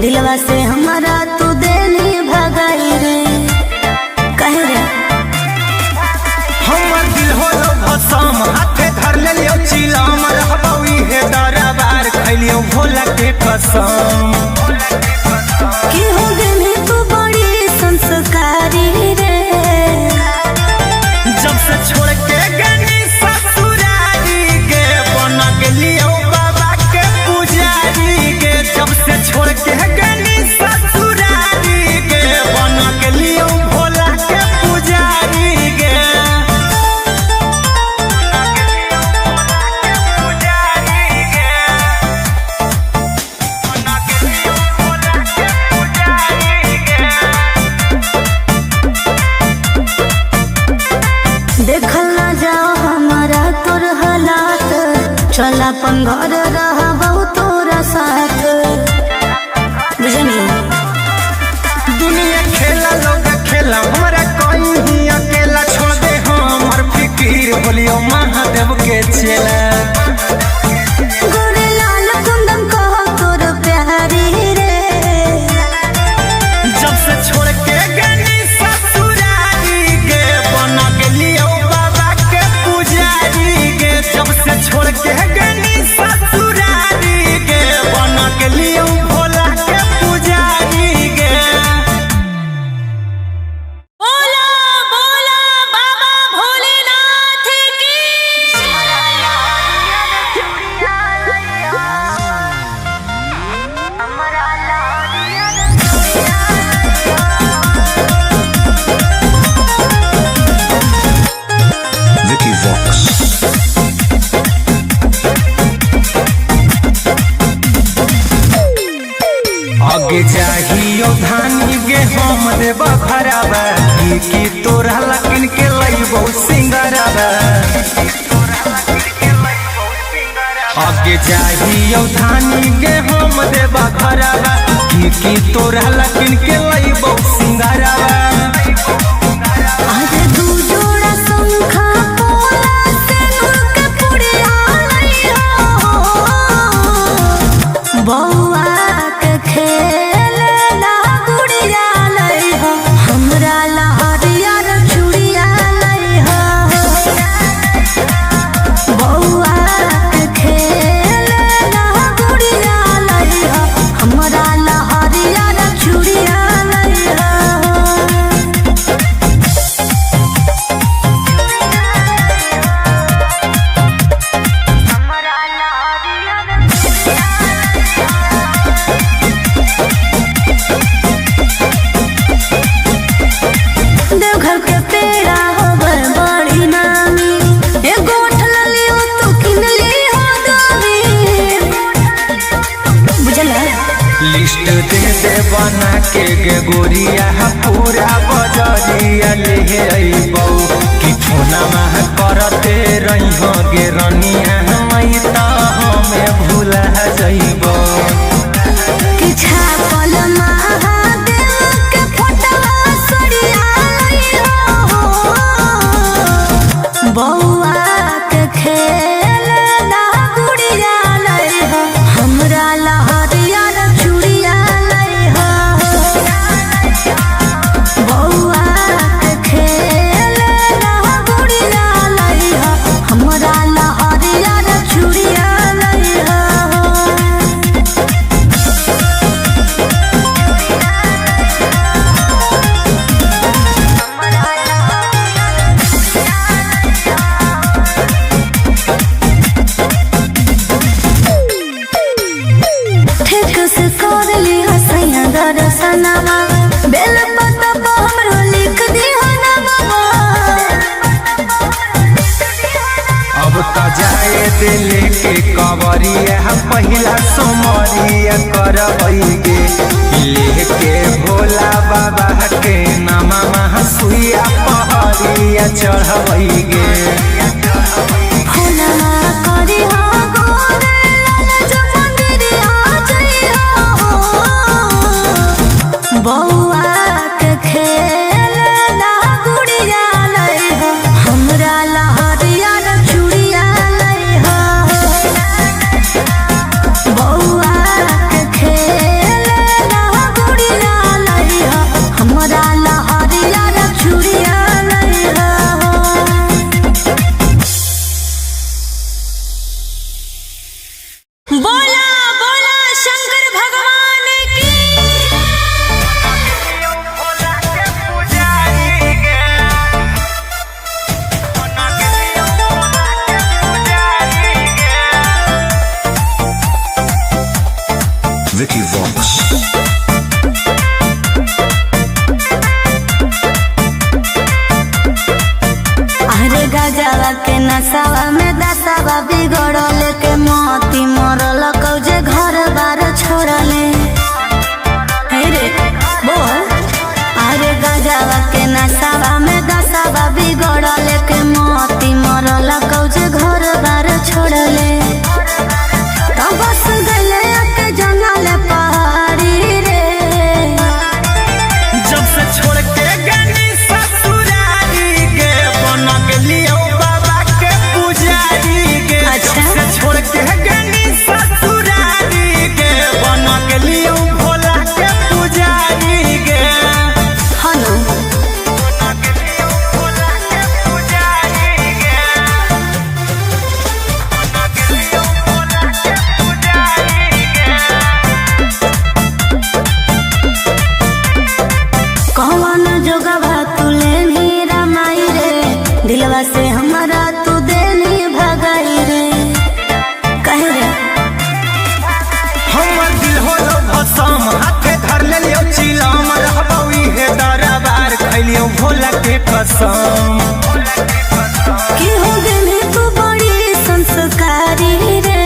दिलवा से हमारा तू देनी भगाई रे कहे रे हमर दिल होलो भसम हाथे धर लेलियो चिलम रहबौ इहे दरबार खैलियो भोला के कसम की हो गनी तू बड़ी संस्कारी रे जब से छोड़ के गनी ससुरारी के बन गेलियो बाबा के पुजारी के जब से छोड़ के गनी ससुरारी के बन गेलियो भोला के पुजारी चल अपन घर रहबो तोरा साथ बुझनी। दुनिया खेला लोग खेला हमरा कोई ही अकेला छोड़ दे हमर फिकीर बोलियो महादेव के चेला। गोरे लाल कुंदन कहो तोर प्यारी रे जब से छोड़ के गनी ससुरारी गे बन गेलियो बाबा के पुजारी गे। जब से छोड़ के गनी ससुरारी गे बन गेलियो भोला के पुजारी गे। बोला बोला बाबा भोलेनाथ की Vicky Vox. आगे चाहियो धानी गे हम देबा खराबा की तोरा लकिन के लइबो सिंगराबा। आगे चाहियो धानी गे हम देबा खराबा की तोरा लकिन के लइबो सिंगराबा। आज दू जोड़ा शंखा पोला सिंदूर के पुड़िया लइहो बौआ के खेलना गुड़िया लइहो हमरा लहरिया रे चूड़िया लइहो बौआ के खेलना गुड़िया लइहो हमरा लहरिया रे चूड़िया लइहो। देवघर के पेड़ा होवे बड़ी नामी एगो ठलली हो तू किनली हो दामी बुझला। लिस्ट दे दे बना के गे गोरिया पूरा बजरिया ले अइबौ कि फोनमा करते रहिहो गे रनिया मई त हमें भूला जइबौ। कि छापल महादेव के फोटवा सरिया लइहो बौआ के खेलना गुड़िया लइहो हमरा लहरिया रे चूड़िया लइहो बौआ के खेलना गुड़िया लइहो हमरा लहरिया रे चूड़िया लइहो। ठीक से कर ली हसैया दर्शनमा बेल पत्ता पर हमरो लिख दी हो नामा। अब त जाए दिल के कवरिया पहिला सोमरिया करबै गे लेके भोला बाबा के नामा सुइया पहरिया चढ़बै गे। फूलना करी हो गोरे लाल जो मंदिरिया जइहो बौआ के खेलना गुड़िया लइहो हमरा लहरिया रे चूड़िया लइहो बौआ के खेलना गुड़िया लइहो हमरा लहरिया रे चूड़िया लइहो। बोला बोला शंकर भगवान की Vicky Vox. अरे गजवा के नसावा में दसावा बिगड़ल के मोती मरल कौजे घर बार छोड़ले हे रे बोल। अरे गजवा के नसावा में दसावा बिगड़ल के मोती मरल कौजे घर बार छोड़ले। दिलवा से हमारा तू देनी भगाई रे कहे रे हमर दिल होलो भसम हाथे धर ले लियो चिलम रहबई हे दरबार खैलियो भोला के कसम कि हो गई तू बड़ी संस्कारी रे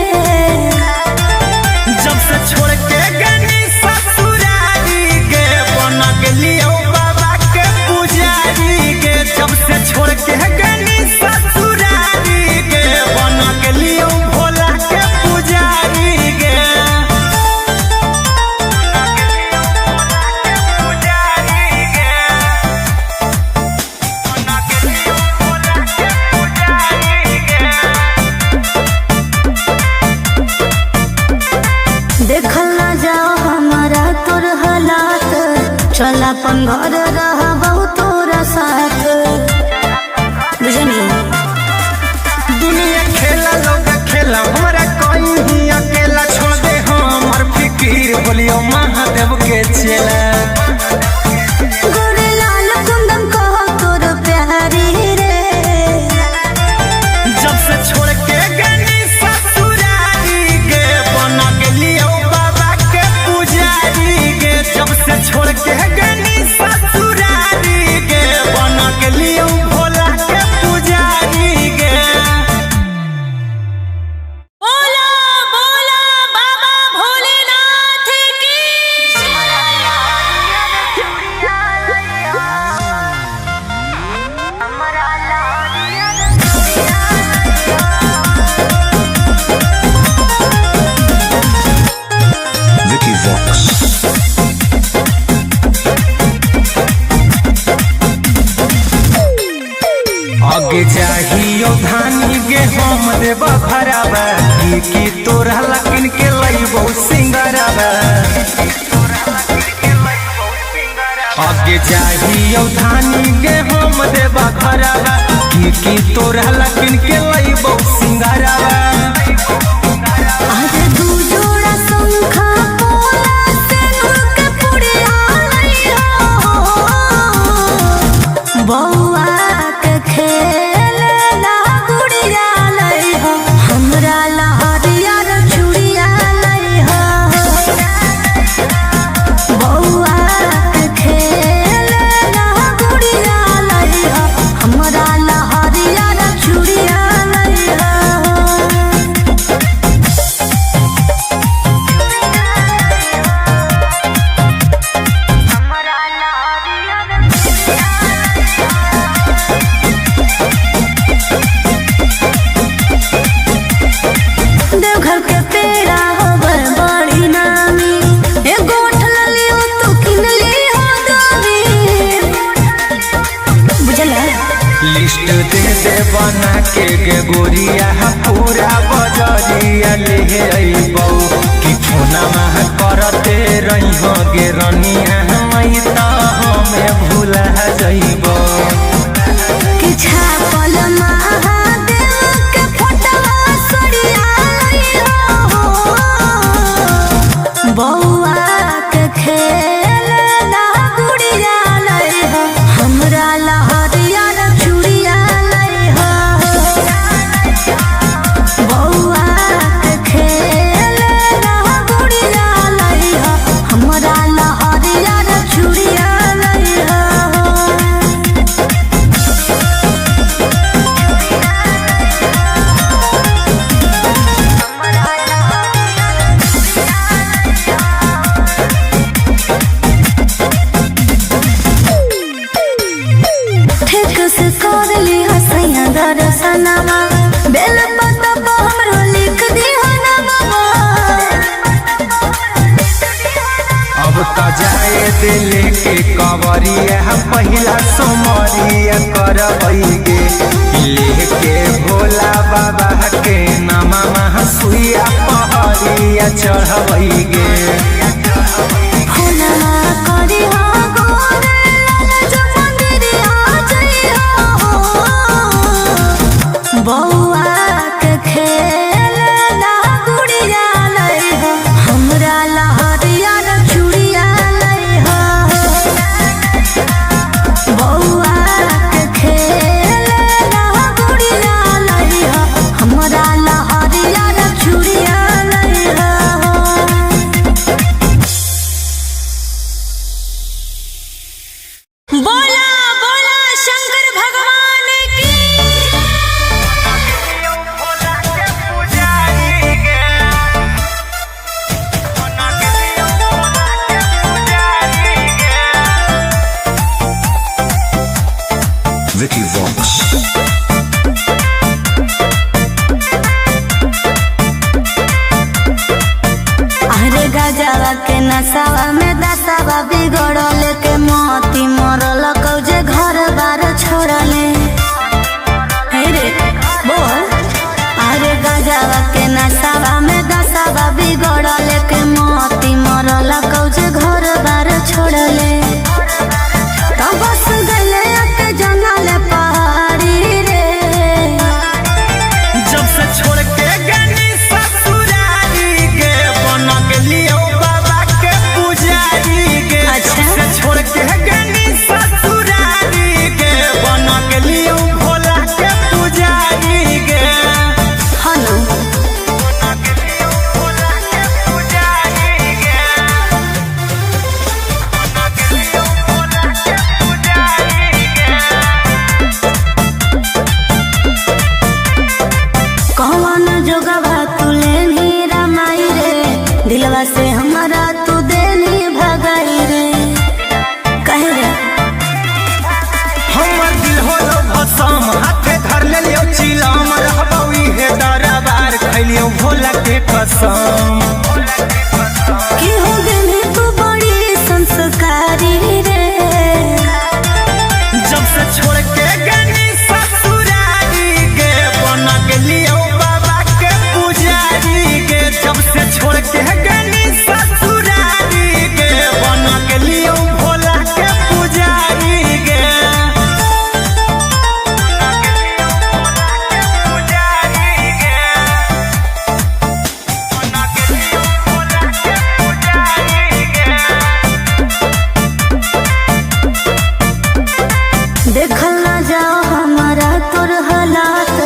जब से छोड़ के गनी ससुरारी के बन गेलियो बाबा के पुजारी के जब से छोड़ के गनी ससुरारी के बन गेलियो भोला के पुजारी के देखल ना जाओ हमारा तोर हालात चल अपन घर रहबो तोरा साथ बुझनी दुनिया खेला लोग खेला हमरा कोई ही अकेला छोड़ दे हमर फिकीर बोलियो महादेव के चेला गोरे लाल कुंदन कहो तोर प्यारी रे जब से छोड़ के गनी ससुरारी के बन गेलियो बाबा के पुजारी के जब से छोड़ के गनी ससुरारी के बन गेलियो भोला के पुजारी के बोला बोला बाबा भोलेनाथ की Vicky Vox. आगे जाहियो धानी गे हम देव भरावा की तोरा लकिन के लइबो सिंगरावा आगे जाहियो धानी गे हम देव भरावा की तोरा लकिन के लइबो सिंगरावा आज दू जोड़ा शंखा पोला सिंदूर के पुड़िया लइहो बौआ के खेलना गुड़िया लइहो हमरा लहरिया रे चूड़िया लइहो बौआ के खेलना गुड़िया लइहो हमरा लहरिया रे चूड़िया लइहो देवघर के पेड़ा होवे बड़ी नामी एगो उठल लियो तू किन लियो दामी बुझला लिस्ट दे दे बना के गे गोरिया पूरा बजरिया ले अइबौ कि फोना मह करते रहिहो गे रनिया मई त हमें भूला जइबौ कि छापल महादेव के फोटवा सड़िया लइहो बौआ के खेलना गुड़िया लइहो हमरा लहरिया रे चूड़िया लइहो बौआ के खेलना गुड़िया लइहो हमरा लहरिया रे चूड़िया लइहो ठीक से कर ली हसैया दर्शनमा बेल पत्ता पर हमरो लिख दी नामा अब त जाए दिल के कवरिया पहिला सोमरिया करबै गे लेके भोला बाबा के नामा मह सुइया पहरिया चढ़बै गे फूला करी हो गोरे लाल जो मंदिरिया जइहो बौआ के खेलना गुड़िया लइहो हमरा लहरिया रे चूड़िया लइहो बौआ के खेलना Vicky Vox. अरे गजवा के नसावा में दसावा बिगड़ल के मोती मरल कौजे घर बार छोड़ले। हे रे बोल। अरे गजवा के नसावा में दसावा बिगड़ल के मोती मरल कौजे घर बार छोड़ले। तो बस गले के जंगल पहाड़ी रे। जब से छोड़ के गनी ससुरारी के बन गेलियो बाबा के पुजारी के। अच्छा। जब से छोड़ के गनी ससुरारी के बन गेलियो भोला के पुजारी के। हनु बन गेलियो भोला के पुजारी के। बन गेलियो भोला के पुजारी के। कौन जोगवा तुले नी रमाई रे। दिलवा से हमारा तू देनी भगाई रे। कहे रे हमर दिल होलो भसम हाथे धर लेलियो चिलम रहबौ इहे दरबार खैलियो भोला के कसम। कि हो गेली तू बड़ी संस्कारी रे। जब से छोड़ के गनी ससुरारी के बन गेलियो बाबा के पुजारी के। जब से छोड़ के गनी ससुरारी के बन गेलियो भोला के पुजारी के। देखल ना जाओ हमारा तोर हालात।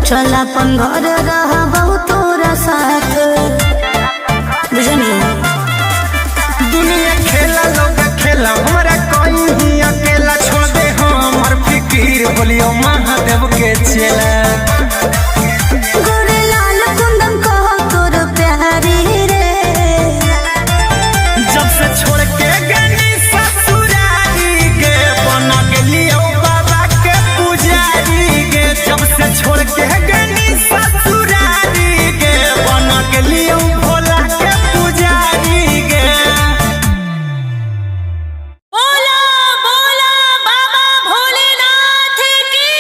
चल अपन घर रहा बहुत तोरा साथ। बुझनी दुनिया खेला लोग खेला हमरा कोई ही अकेला छोड़ दे हमर फिकीर बोलियो महादेव के चेला। गोरे लाल कुंदन कहो तोर प्यारी रे। जब से छोड़ के गनी ससुरारी के बन गेलियो बाबा के पुजारी के। जब से छोड़ के गनी ससुरारी के बन गेलियो भोला के पुजारी के। बोला बोला बाबा भोलेनाथ की।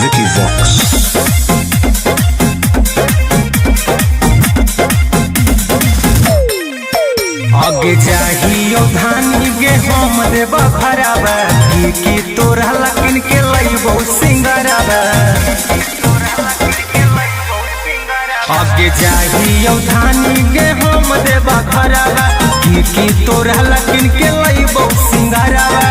Vicky Vox. आगे जाहियो धानी गे हम देव भरावा की तोरा लकिन के लइबो सिंगरावा। आगे जाहियो धानी गे हम देव भरावा की तोरा लकिन के लइबो सिंगरावा।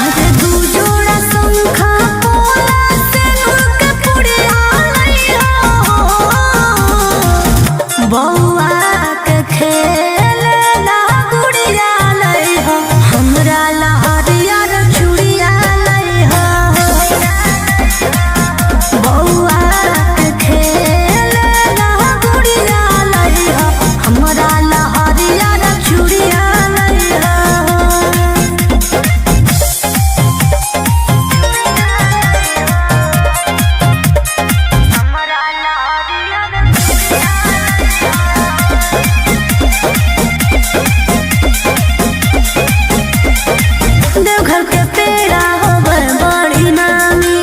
आज दू जोड़ा शंखा पोला से नुक पुड़िया लइहा। बौआ के खेलना गुड़िया लइहा। हमरा ला हरियर चूड़िया लइहा। बौआ के खेलना गुड़िया लइहा। हमरा ला हरियर चूड़िया लइहा। देवघर के पेड़ा होवे बड़ी नामी।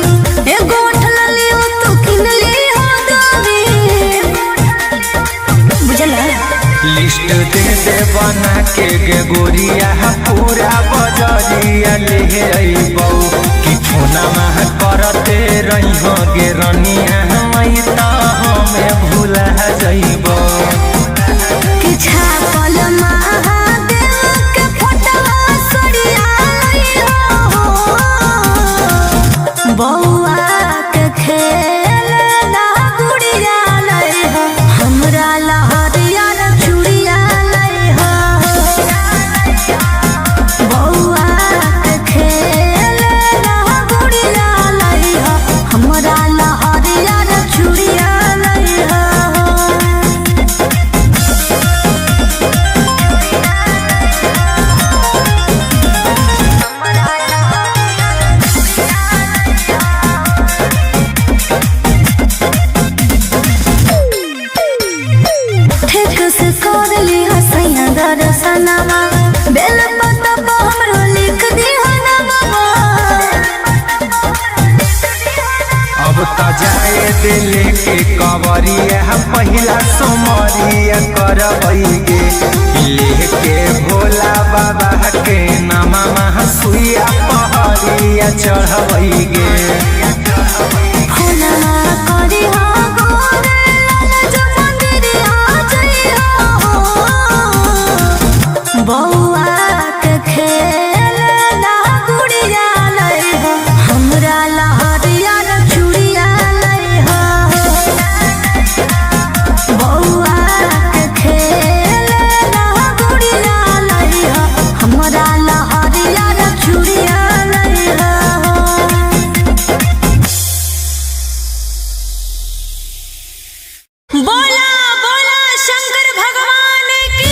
एगो उठलली हो तू किनली हो दोरी। बुझला लिस्ट दे दे बना के गे गोरिया पूरा बजरिया ले अइबौ कि फोना मह करते रही हो गे रनिया मई त हमें भूला जइबौ। कि छापल महादेव के फोटवा सड़िया लइहा। बौआ के खेलना गुड़िया लइहा। हमरा ला हरियर चूड़िया लइहा। बौआ के खेलना गुड़िया लइहा। से लेके कवरिया पहिला सोमरिया करबैगे लेके भोला बाबा के नामा सुइया पहरिया चढ़बैगे बउआ के खेल ना गुड़िया लई हो हमरा लहरिया चूड़िया लई हो बउआ के खेल ना गुड़िया लई हो हमरा लहरिया चूड़िया लई हो। बोला बोला शंकर भगवान की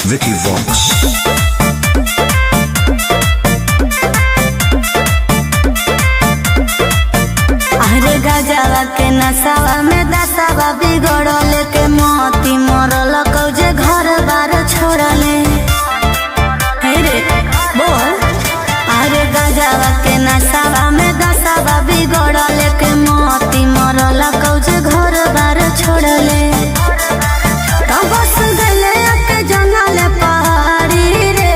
Vicky Vox. अरे गजवा के नसावा में दसावा बिगड़ल के मोती मरल कौजे घर बार छोड़ले हे रे बोल अरे गजवा के नसावा में दसावा बिगड़ल के मोती मरल कौजे घर बार छोड़ले तो बस गले के जंगल पहाड़ी रे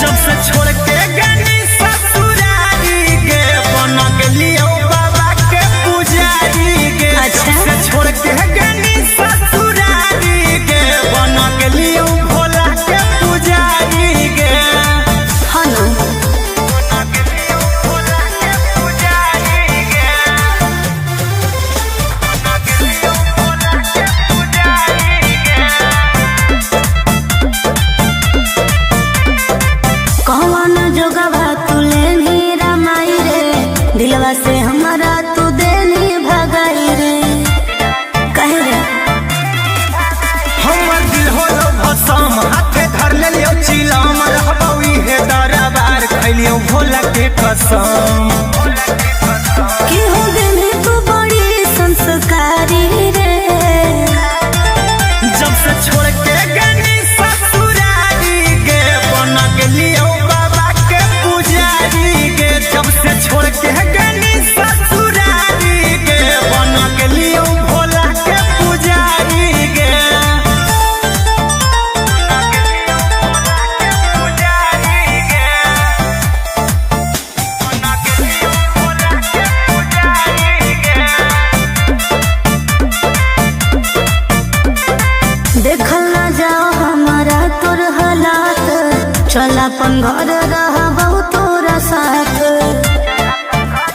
जब से छोड़ के गनी ससुरारी के बन गेलियो बाबा के पुजारी के अच्छा। जब से छोड़ के गनी ससुरारी के बन गेलियो भोला के पुजारी के हनु बन गेलियो भोला के पुजारी के बन गेलियो भोला के पुजारी के कौन जोगवा तुले नी रमाई रे दिलवा से हमारा तू देनी भगाई रे कहे रे हमर दिल होलो भसम हाथे धर लेलियो चिलम रहबौ इहे दरबार खैलियो भोला के कसम कि हो देनी तू बड़ी संस्कारी रे जब से छोड़ के गनी ससुरारी के बन गेलियो बाबा के पुजारी के जब से छोड़ के गनी ससुरारी के बन गेलियो भोला के पुजारी के देखल ना जाओ हमारा तोर हालात चल अपन घर रहबौ तोरा साथ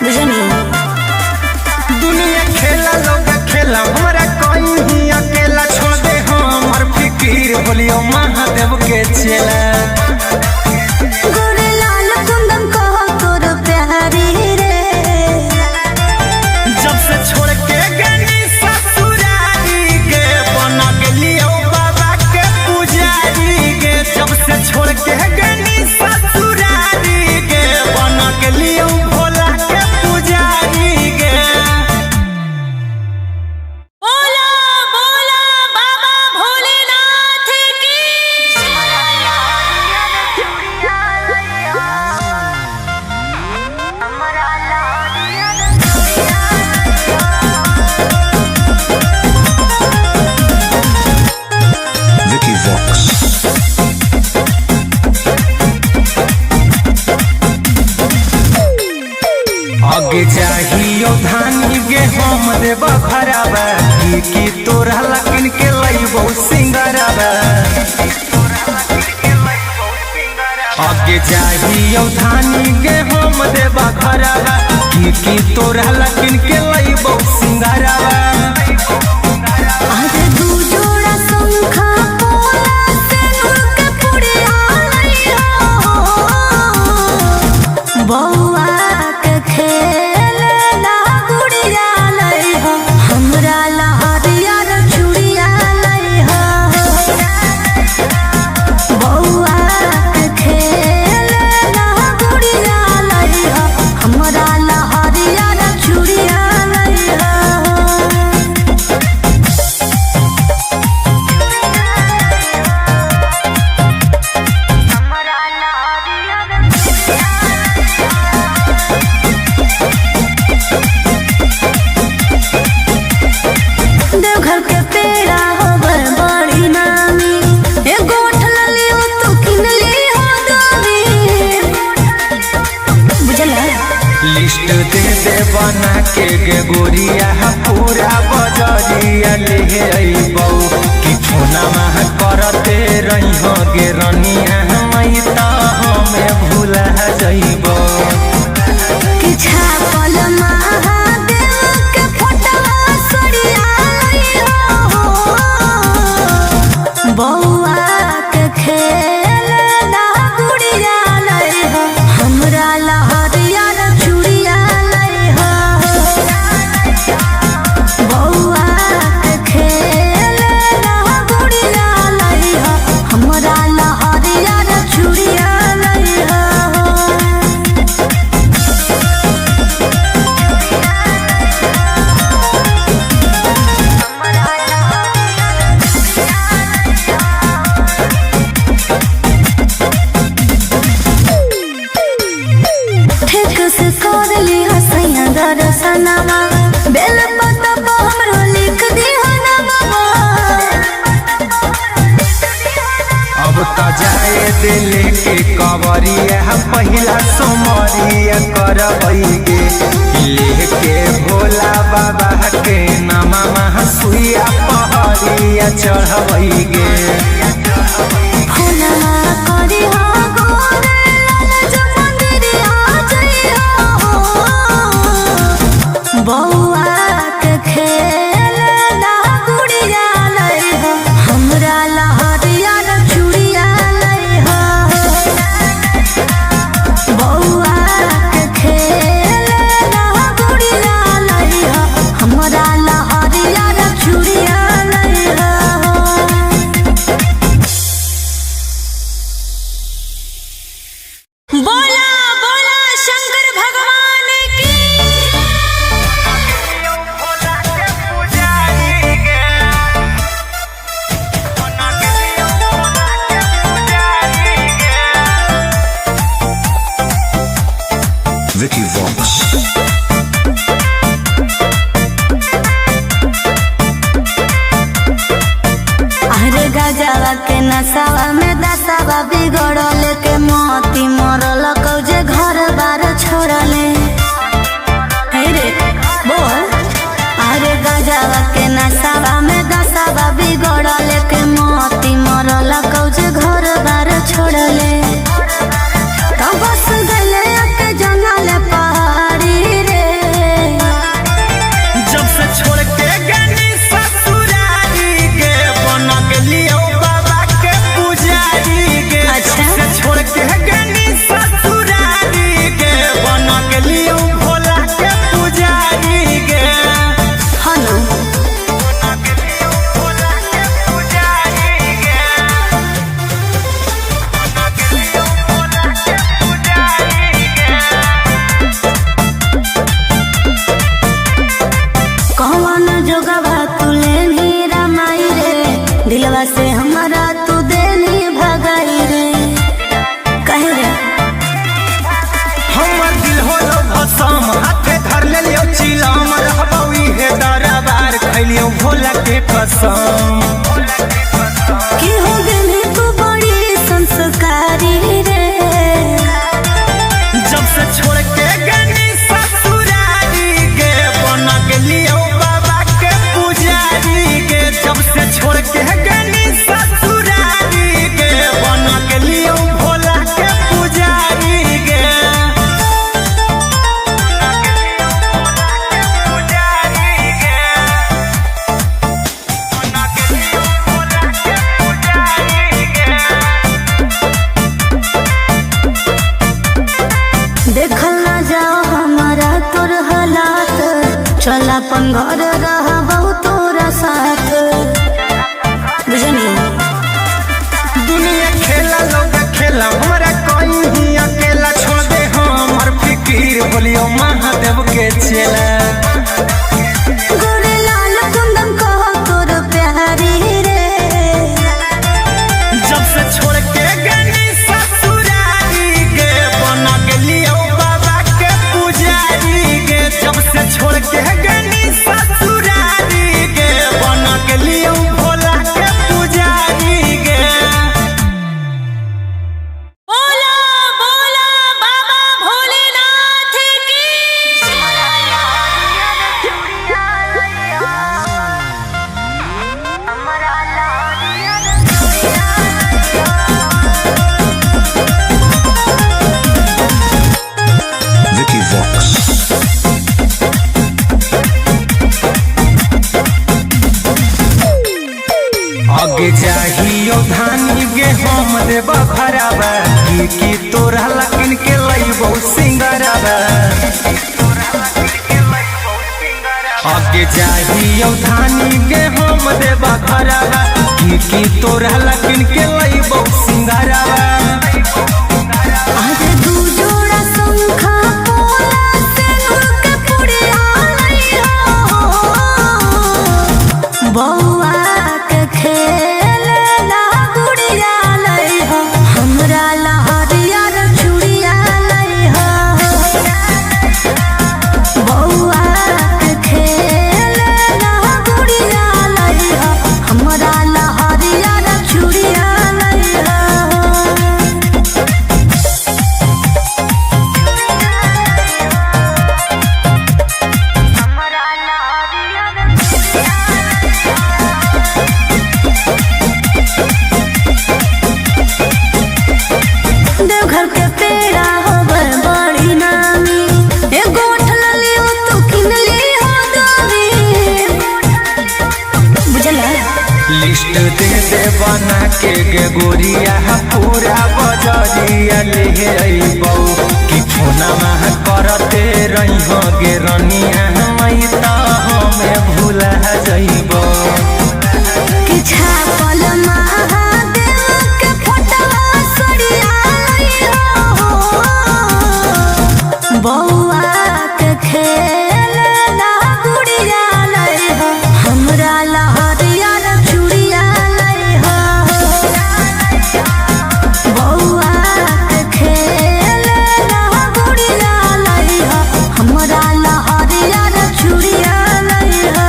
बुझनी दुनिया खेला लोग खेला हमरा कोई ही अकेला छोड़ दे हमर फिकीर बोलियो महादेव के चेला गोरे लाल कुंदन कहो तोर प्यारी रे जब से छोड़ के गनी ससुरारी के बन गेलियो बाबा के पुजारी के जब से छोड़ के गनी ससुरारी के बन गेलियो भोला के पुजारी के बोला बोला बाबा भोलेनाथ की Vicky Vox. आगे चाहियो धानी गे हम देबा खराबा की तोरा लकिन के लइबो सिंगराबा आगे चाहियो धानी गे हम देबा खराबा की तोरा लकिन के लइबो सिंगराबा आज दू जोड़ा शंखा पोला से नूर के पुड़िया लई हो बउआ के खेल ना गुड़िया लई हो हमरा लहरिया चूड़िया लई हो बउआ के खेल ना गुड़िया लई हो हमरा लहरिया चूड़िया लिस्ट दे दे बना के गे गोरिया पूरा बजरिया ले अइबौ कि फोनमा करते रही गे रनिया मई त हमें भूला जइबौ कि छापल महादेव के फोटवा सरिया लइहो बौआ के खेल ना गुड़िया लइहो हमरा लहरिया चूड़िया लइहो बौआ के खेल ना गुड़िया लइहो हमरा लहरिया चूड़िया लइहो ठीक से कर ली हसैया दर्शनमा बेल पत्ता पर हमरो लिख दी हनमा अब त जाए दिल के कवरिया पहिला सोमरिया करबई गे लेके भोला बाबा के नामा सुइया पहरिया चढ़बई गे फुलवा करी हो गोरे लाल मंदिरिया जइहो बौआ के खेल ना गुड़िया लइहो हमरा लहरिया चूड़िया लइहो बौआ के खेल ना गुड़िया लइहो हमरा लहरिया चूड़िया लइहो बोला बोला शंकर भगवान की Vicky Vox. अरे गजवा के नसावा में दसावा बिगड़ल के मोती मरल कौजे घर बार छोड़ले हे रे बोल अरे गजवा के नसावा में दसावा बिगड़ल के मोती मरल कौजे घर बार छोड़ले तो बस गले के जंगल पहाड़ी रे जब से छोड़ के गनी ससुरारी गे बन गेलियो बाबा के पुजारी गे अच्छा। जब से छोड़ के गनी ससुरारी गे बन गेलियो भोला के पुजारी गे हनु बन गेलियो भोला के पुजारी गे बन गेलियो भोला के पुजारी गे कौन जोगवा तू लेनी रामाई रे दिलवा से हमारा तू देनी भगाई रे कहे रे हमर दिल होलो भसम हाथे धर लेलियो चिलम रहबौ इहे दरबार खैलियो भोला के कसम कि हो गेली तू बड़ी संस्कारी रे जब से छोड़ के गनी ससुरारी गे बन गेलियो बाबा के पुजारी गे जब से छोड़ के गनी ससुरारी गे बन गेलियो भोला के पुजारी गे पुजारी गे बन गेलियो भोला के पुजारी गे देखल ना जाओ हमारा तोर हालात चल अपन घर रहबौ तोरा साथ बुझनी दुनिया खेला लोग खेला हमरा कोई ही अकेला छोड़ दे हमर फिकीर बोलियो महादेव के चेला गोरे लाल कुंदन कहो तोर प्यारी रे जब से छोड़ के गनी ससुरारी गे बन गेलियो बाबा के पुजारी गे जब से छोड़ के गनी ससुरारी गे बन गेलियो भोला के पुजारी गे बोला बोला बाबा भोलेनाथ की Vicky Vox. आगे जाहियो धानी गे हम देब खराबा की तोरा लकिन के लईबो सिंगराबा। आगे जाहियो धानी गे हम देब खराबा की तोरा लकिन के लईबो सिंगराबा। आज दू जोड़ा शंखा पोला सिंदूर के पुड़िया लइहो बौआ के खेलना गुड़िया लइहो हमरा लहरिया रे चूड़िया लइहो बौआ के खेलना गुड़िया लइहो हमरा लहरिया रे चूड़िया लइहो। देवघर के पेड़ा होवे बड़ी नामी एगो उठल लियो तू किन लियो दामी बुझला। लिस्ट दे दे बना के गे गोरिया पूरा बजरिया ले अइबौ कि फोना मह करते रहिहो गे रनिया मई त हमें भूला जइबौ। कि छापल महादेव के फोटवा सड़िया लइहो बौआ के खेलना गुड़िया लइहो हमरा लहरिया रे चूड़िया लइहो बौआ के खेलना गुड़िया लइहो हमरा लहरिया रे चूड़िया लइहो।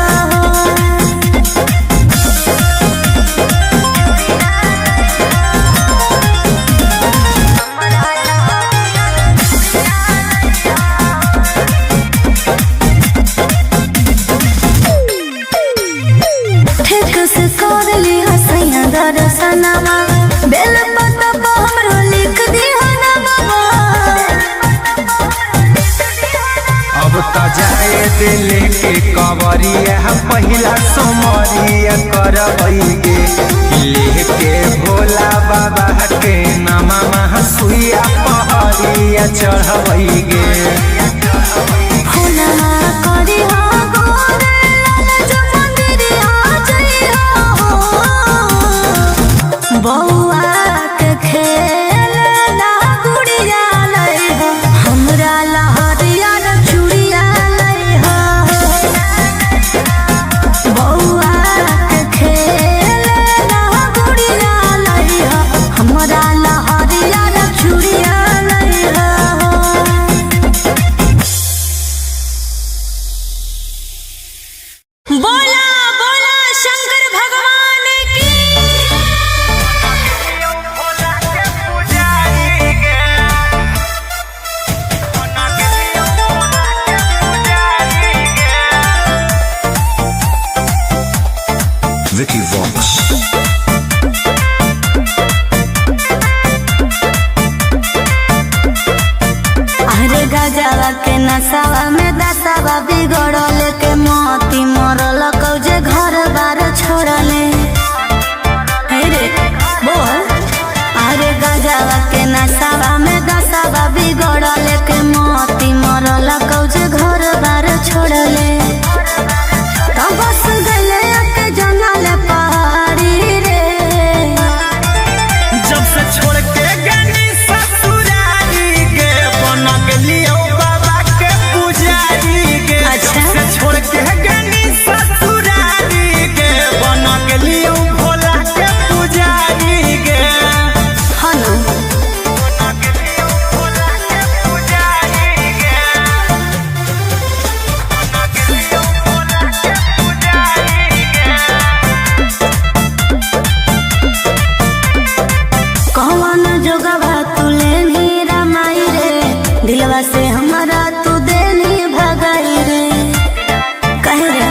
ठीक से कर ली हसैया दर्शनमा बेल पतबा हमरो लिख दिहा नमवा। अब त जाए दिल के कवरिया पहिला सोमरिया करबै गे लेके भोला बाबा के नामा मह सुइया पहरिया चढ़बै गे। फुलवा करिहा गोरे लाल जो मंदिरिया जइहो बौआ के खेलना गुड़िया लइहो हमरा लहरिया रे चूड़िया लइहो बौआ के खेलना गुड़िया लइहो हमरा लहरिया रे चूड़िया लइहो। बोला बोला शंकर भगवान की। Vicky Vox. अरे गजवा के नसावा में दसावा बिगड़ल के मोती मरल कौजे घर बार छोड़ले। हे रे बोल। अरे गजवा के नसावा में दसावा बिगड़ल के मोती मरल कौजे घर बार छोड़ले। तो बस गले के जंगल पहाड़ी रे जब से छोड़ के गनी ससुरारी गे बन गेलियो बाबा के पुजारी गे। अच्छा। जब से छोड़ के गनी ससुरारी गे बन गेलियो भोला के पुजारी गे। हनु बन गेलियो भोला के पुजारी गे। बन गेलियो भोला के पुजारी गे। कौन जोगवा तुले नी रमाई रे दिलवा से हमारा तू देनी भगाई रे कहे रे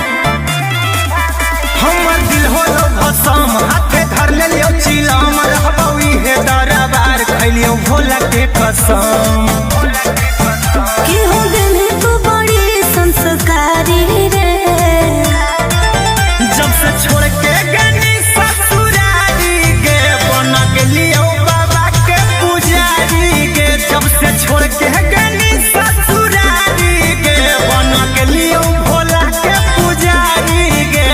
हमर दिल होलो भसम हाथे धर ले लियो चिलम रहबौ इहे दरबार खैलियो भोला के कसम। कि हो गई तू बड़ी संस्कारी रे। जब से छोड़ के गनी ससुरारी गे बन गेलियो बाबा के पुजारी गे। जब से छोड़ के गनी ससुरारी गे बन गेलियो भोला के पुजारी गे।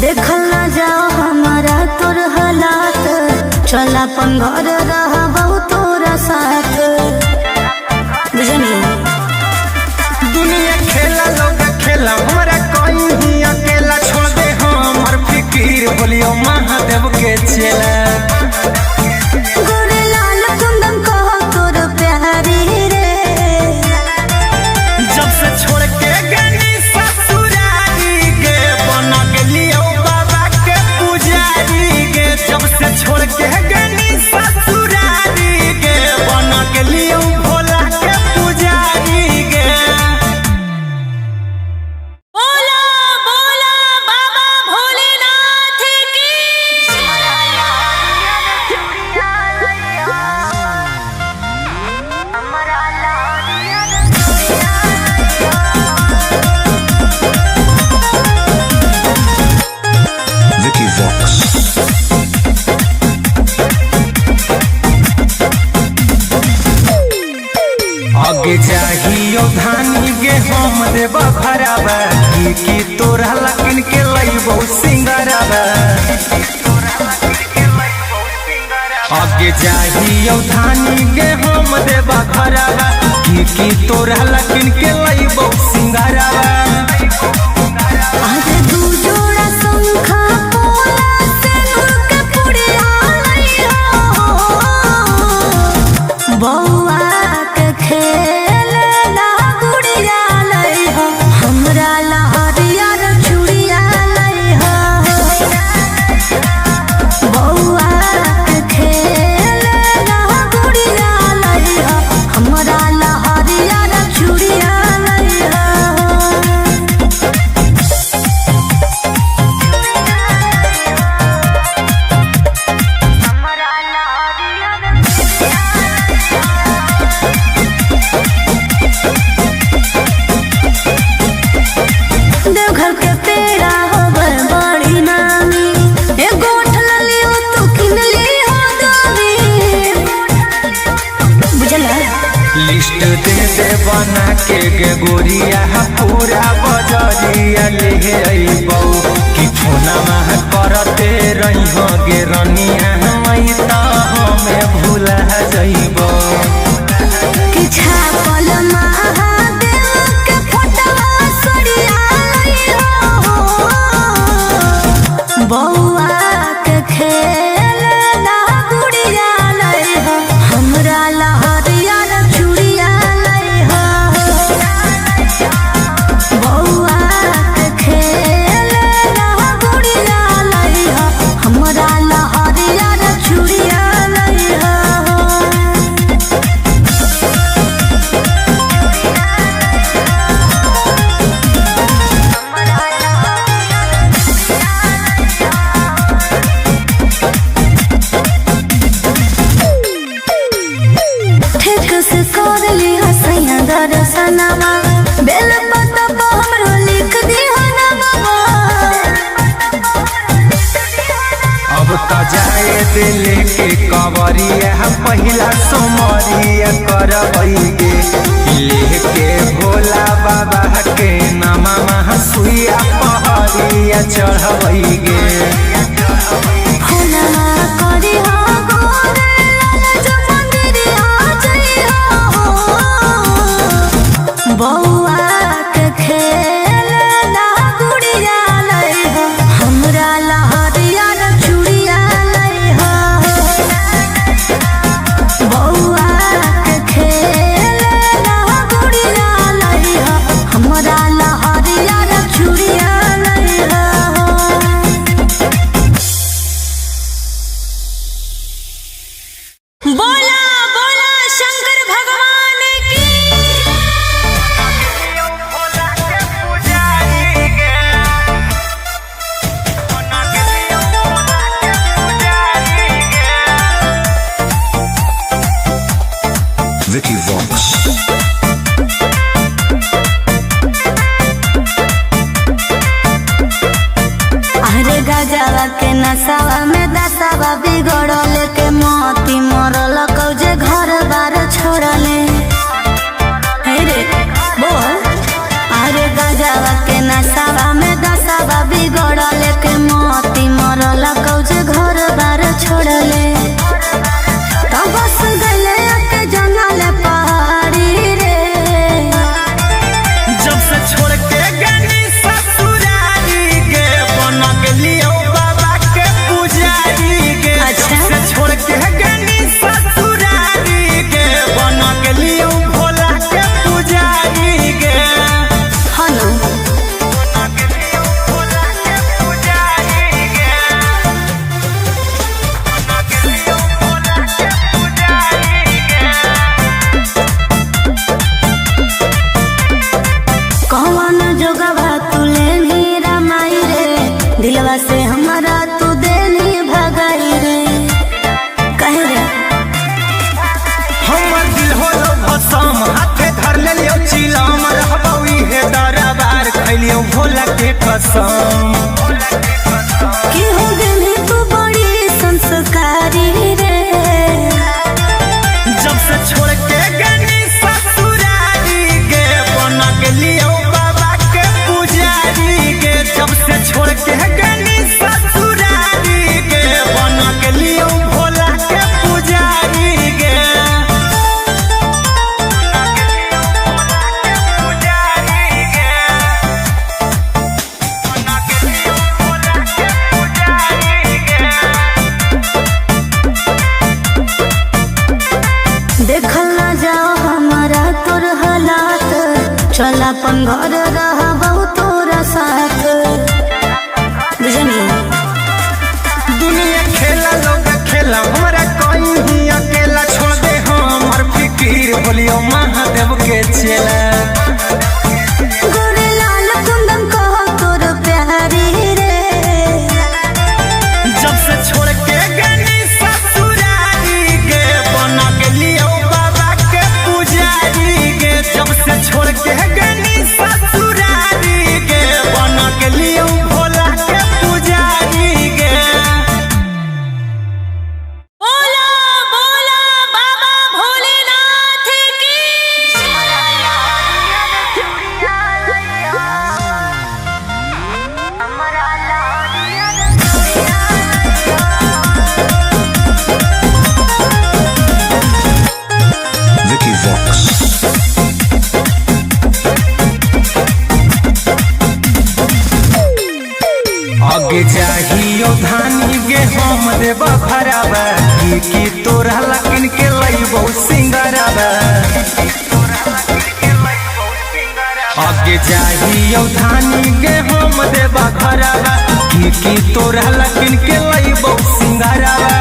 देखल ना जाओ हमारा तोर हालात, चल अपन घर रहा बहु तोरा साथ। बुझनी दुनिया खेला लोग खेला हमारा कोई ही अकेला छोड़ दे हमर फिकीर बोलियो महादेव के चेला। गोरे लाल कुंदन कहो तोर प्यारी रे। जब से छोड़ के गनी ससुरारी गे बन गेलियो बाबा के पुजारी गे। जब से छोड़ के गनी ससुरारी गे बन गेलियो भोला के पुजारी गे। बोला बोला बाबा भोलेनाथ की Vicky Vox. आगे चाहियो धानी गे हम देव भराबा की तोरा लकिन के लइबो सिंगराबा। आगे चाहियो धानी गे हम देव भराबा की तोरा लकिन के लइबो सिंगराबा। आज दू जोड़ा शंखा पोला सिंदूर के पुड़िया लइहो। बौआ के खेलना गुड़िया लइहो, हमरा ला हरियर चूड़िया लइहो। बौआ के खेलना गुड़िया लइहो, हमरा ला हरियर चूड़िया लइहो। देवघर के पेड़ा होवे बड़ी नामी, एगो उठल लियो तू किन लियो दामी। बुझला लिस्ट दे दे बना के गे गोरिया पूरा बजरिया ले अइबौ कि फोनमा करते रहिहो गे रनिया मई त हमें भूला जइबौ। कि छापल महादेव के फोटवा सड़िया लइहो। बौआ के खेलना गुड़िया लइहो, हमरा ला हरियर चूड़िया लइहो। बौआ के खेलना गुड़िया लइहो, हमरा ला हरियर चूड़िया लइहो। ठीक से कर ली हसैया दर्शनमा, बेल पत्ता पर हमरो लिख दी ना बाबा। अब त जाए दिल के कवरिया पहिला सोमरिया करबै गे लेके भोला बाबा के नामा सुइया पहरिया चढ़बै गे। फोनमा करी हो गोरे लाल जो मंदिरिया जइहो। बौआ के खेलना गुड़िया लइहो, हमरा ला हरियर चूड़िया लइहो। बौआ के खेलना गुड़िया लइहो, हमरा ला हरियर चूड़िया लइहो। दिलवा से हमारा तू देनी भगाई रे कहे रे हमर दिल होलो भसम हाथे धर ले लियो चिलम रहबई हे दरबार खैलियो भोला के कसम कि हो गई तू बड़ी संस्कारी रे जब से छोड़ के गनी ससुरारी गे बना के लियो बाबा के पुजारी गे जब से छोड़ के गनी ससुरारी गे बना के लियो भोला के पुजारी गे देखल ना जाओ हमारा तोर हालात चल अपन घर रहबो तोरा साथ बुझनी दुनिया खेला लोग खेला हमरा कोई ही अकेला छोड़ दे हमर फिकीर बोलियो महादेव के चेला गोरे लाल कुंदन कहो तोर प्यारी रे जब से छोड़ के गनी ससुरारी गे बना के लियो बाबा के पुजारी गे जब से छोड़ के गनी ससुरारी गे बना के लियो भोला के पुजारी गे बोला बोला बाबा भोलेनाथ की Vicky Vox. आगे चाहियो धानी गे हम देबा भराबा की तोरा लकिन के लइबो सिंगराबा आगे चाहियो धानी गे हम देबा भराबा की तोरा लकिन के लइबो सिंगराबा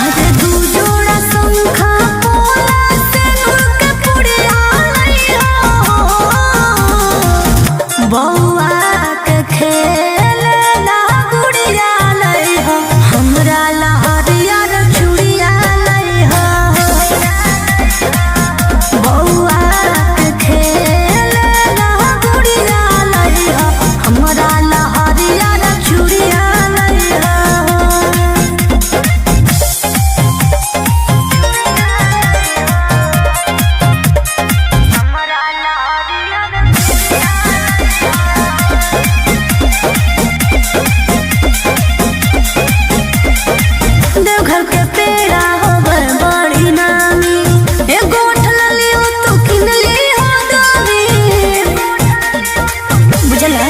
आज दू जोड़ा शंखा पोला से उनके पुड़िया लइहो बौआ के खेल ना गुड़िया लइहो हमरा लहरिया रे चूड़िया लइहो बौआ के खेल ना गुड़िया लइहो हमरा लहरिया रे चूड़िया लइहो देवघर के पेड़ा होबर बड़ी नामी एगो उठल लियो तू किन ली हो दामी बुझला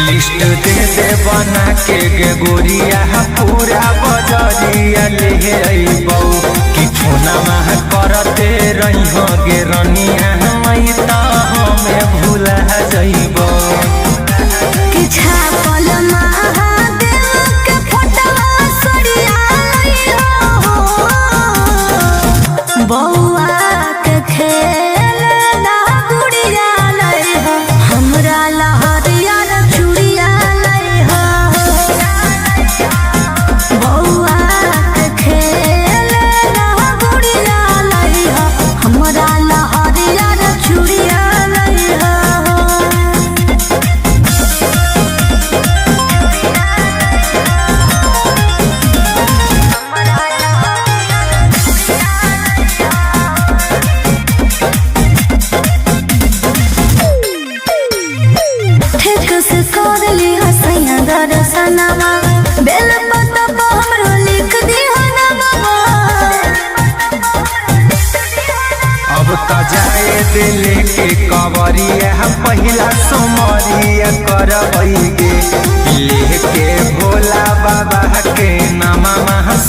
लिस्ट दे दे बना के गे गोरिया पूरा बजरिया ले अइबौ कि फोना मह करते रही हो गे रनिया मई त हमें भूला जइबौ कि छापल महादेव के फोटवा सड़िया लइहो बौआ के खेल ना गुड़िया लइहो हमरा लहरिया रे चूड़िया लइहो बौआ के खेल ना गुड़िया लइहो हमरा लहरिया रे चूड़िया लइहो ठीक से कर ली हसैया दर्शनमा बेल पत्ता पर हमरो लिख दी हनवा अब त जाए दिल के कवरिया पहिला सोमरिया करबई गे लेके भोला बाबा के नामा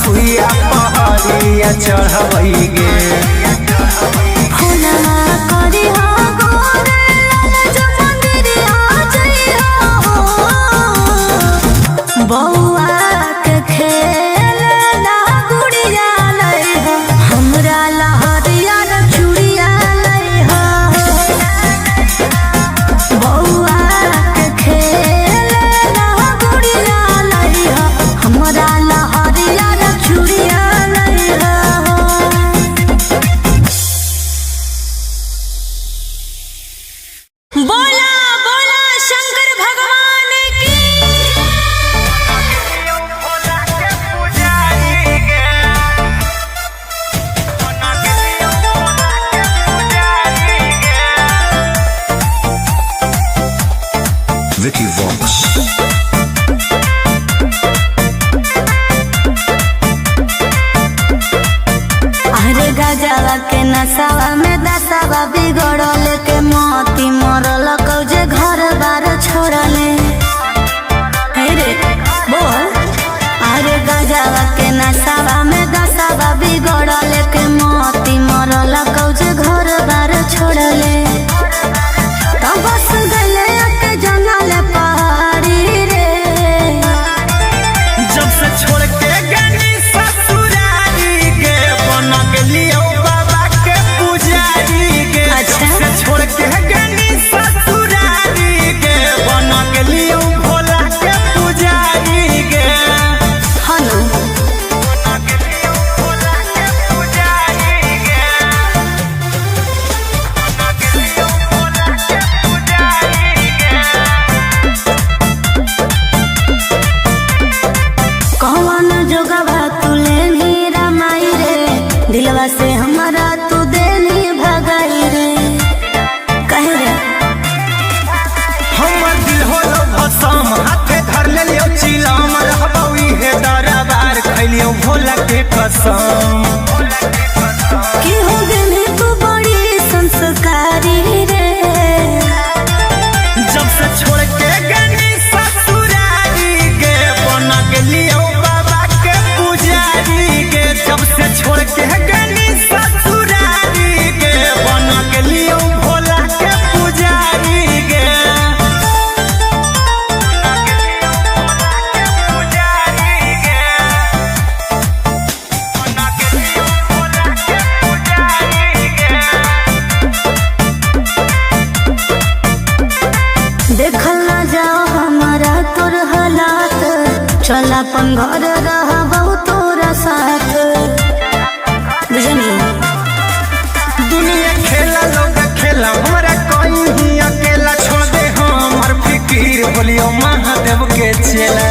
सुइया पहरिया चढ़बई गे फूलना करी हो गोरे लाल जो मंदिरिया जइहो बौआ के खेल ना गुड़िया लइहो हमरा लहरिया रे चूड़िया लइहो बौआ के खेल ना कसम कि हो गई तू बड़ी संस्कारी रे। जब से छोड़ के गनी ससुरारी गे बन गेलियो बाबा के पुजारी गे। जब से छोड़ के गनी ससुरारी गे बन गेलियो भोला के पुजारी गे। देखल ना जाओ हमारा तोर हालात, चल अपन घर रह बहुत तोरा साथ। बुझनी दुनिया खेला लोग खेला हमारा कोई ही अकेला छोड़ दे हमार फिकीर बोलियो महादेव के चेला।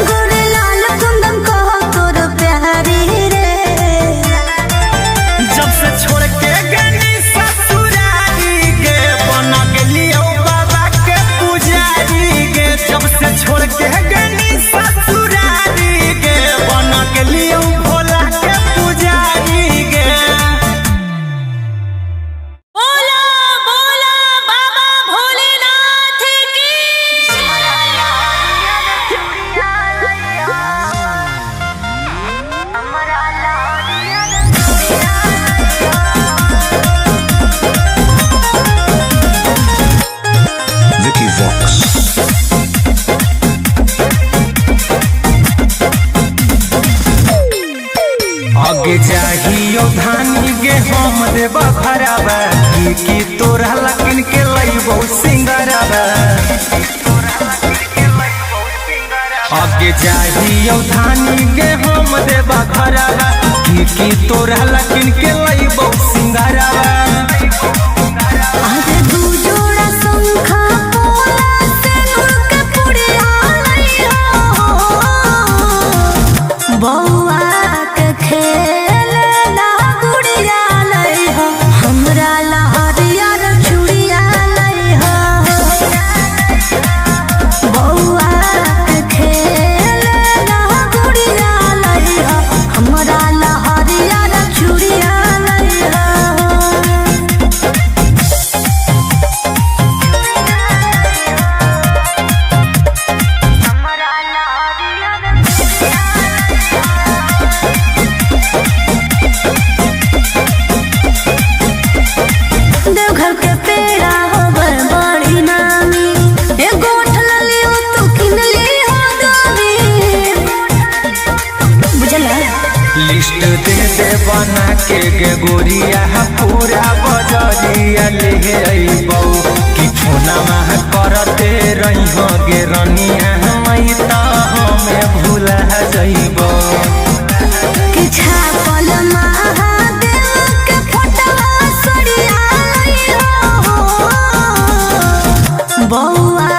गोरे लाल कुंदन कहो तोर प्यारी रे। जब से छोड़ के गनी ससुरारी गे बन गेलियो बाबा के पुजारी गे। जब से छोड़ के गनी ससुरारी गे बन गेलियो भोला के पुजारी गे। बोला बोला बाबा भोलेनाथ की। Vicky Vox. आगे जाहियो धानी गे हम देव खराबा की तोरा लकिन के लईबो सिंगराबा। आगे जाहियो धानी गे हम देव खराबा की तोरा लकिन के लईबो सिंगराबा। आगे दू जोड़ा शंखा पोला से नूर के पुड़िया लइहा हो। बौआ के खेलना गुड़िया लइहा, हमरा ला हरियर चूड़िया लइहा हो। बौआ के खेलना गुड़िया लइहा, हमरा ला हरियर चूड़िया लइहा हो। देवघर के पेड़ा होबर बड़ी नामी, एगो उठला लियो तू किनली हो दामी। बुझला लिस्ट दे दे बना के गे गोरिया पूरा बजरिया ले अइबौ कि फोना मह करते रही हो गे रनिया मई त हमें भूला जइबौ। कि छापल महादेव के फोटवा सड़िया लइहा हो। बौआ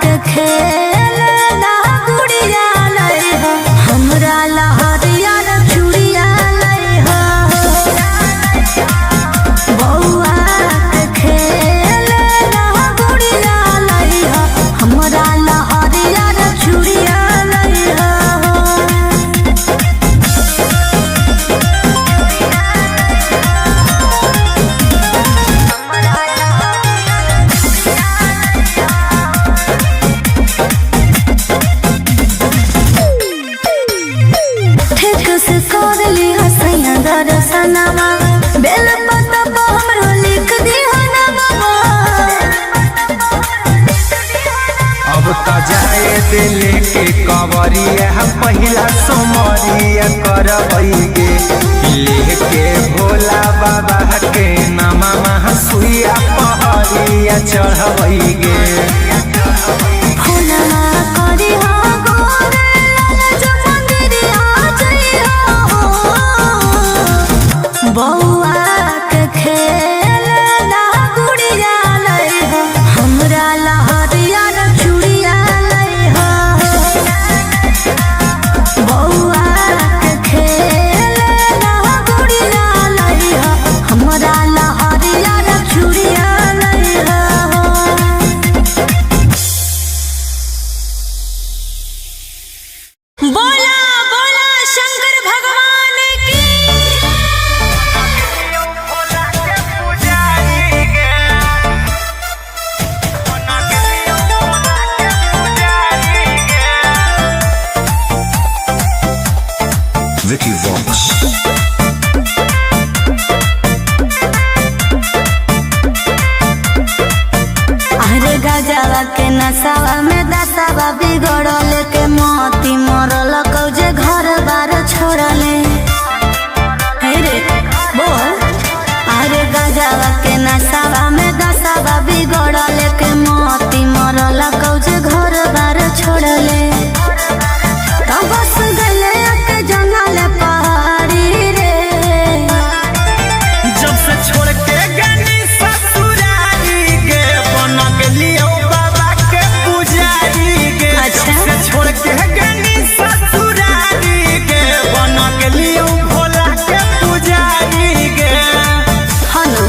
के खेलना गुड़िया लइहा, हमरा ला हरियर चूड़िया लइहा हो। बौआ के खेलना गुड़िया लइहा, हमरा ला हरियर चूड़िया लइहा हो। ठीक से कर ली हसैया दर्शनमा, बेल पत्ता पर हमरो लिख दिहा नामा। अब त जाए दिल के कवरिया पहिला सोमरिया करबै गे लेके भोला बाबा के नामा सुइया पहरिया चढ़बै गे। फूलना करी हो गोरे लाल जो मंदिरिया जइहा हो। बौआ के खेलना गुड़िया लइहा, हमरा ला हरियर चूड़िया लइहा हो। बौआ के खेलना गुड़िया लइहा, हमरा ला हरियर चूड़िया लइहा हो। गजवा के नसावा में दसावा बिगड़ल के मोती मरल कौजे घर बार छोड़ले। हे रे बोल, अरे गजवा के नसावा में दसावा बिगड़ल के मोती मरल कौजे घर बार छोड़ले। तो बस गले के जंगल पहाड़ी रे, जब से छोड़ के गनी ससुरारी के बन गेलियो बाबा के पुजारी के। अच्छा। जब से छोड़ के गनी ससुरारी के बन गेलियो भोला के पुजारी के। हनु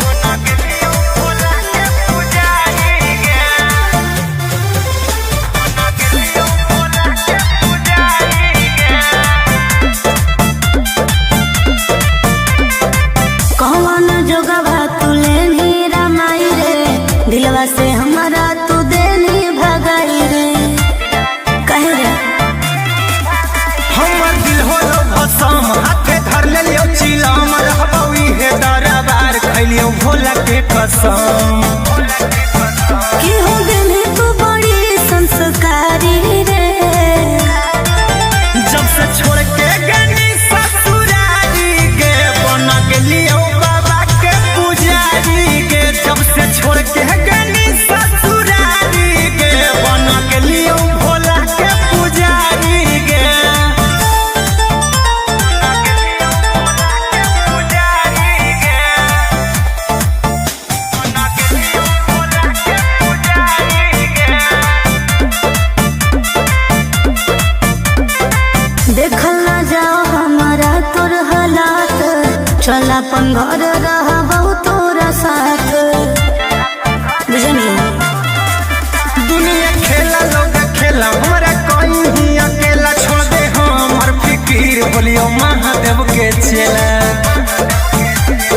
बन गेलियो भोला के पुजारी के। बन गेलियो भोला के पुजारी के। कौन जोगवा तुले नी रमाई रे, दिलवा से हमारा तू देनी भगाई रे। कहे रे हमर दिल होलो भसम, हाथे धर लेलियो चिलम, रहबौ इहे दरबार खैलियो भोला के कसम। कि हो गनी तू बड़ी संस्कारी रे, जब से छोड़ के गनी ससुरारी के बन गेलियो बाबा के पुजारी के। जब से छोड़ के गनी ससुरारी के बन गेलियो भोला के पुजारी के। देखल ना जाओ हमारा तोर हालात, चल अपन घर रहबौ तोरा साथ। बुझनी दुनिया खेला लोग खेला, हमरा कहीं अकेला छोड़ दे हमर फिकीर बोलियो महादेव के चेला।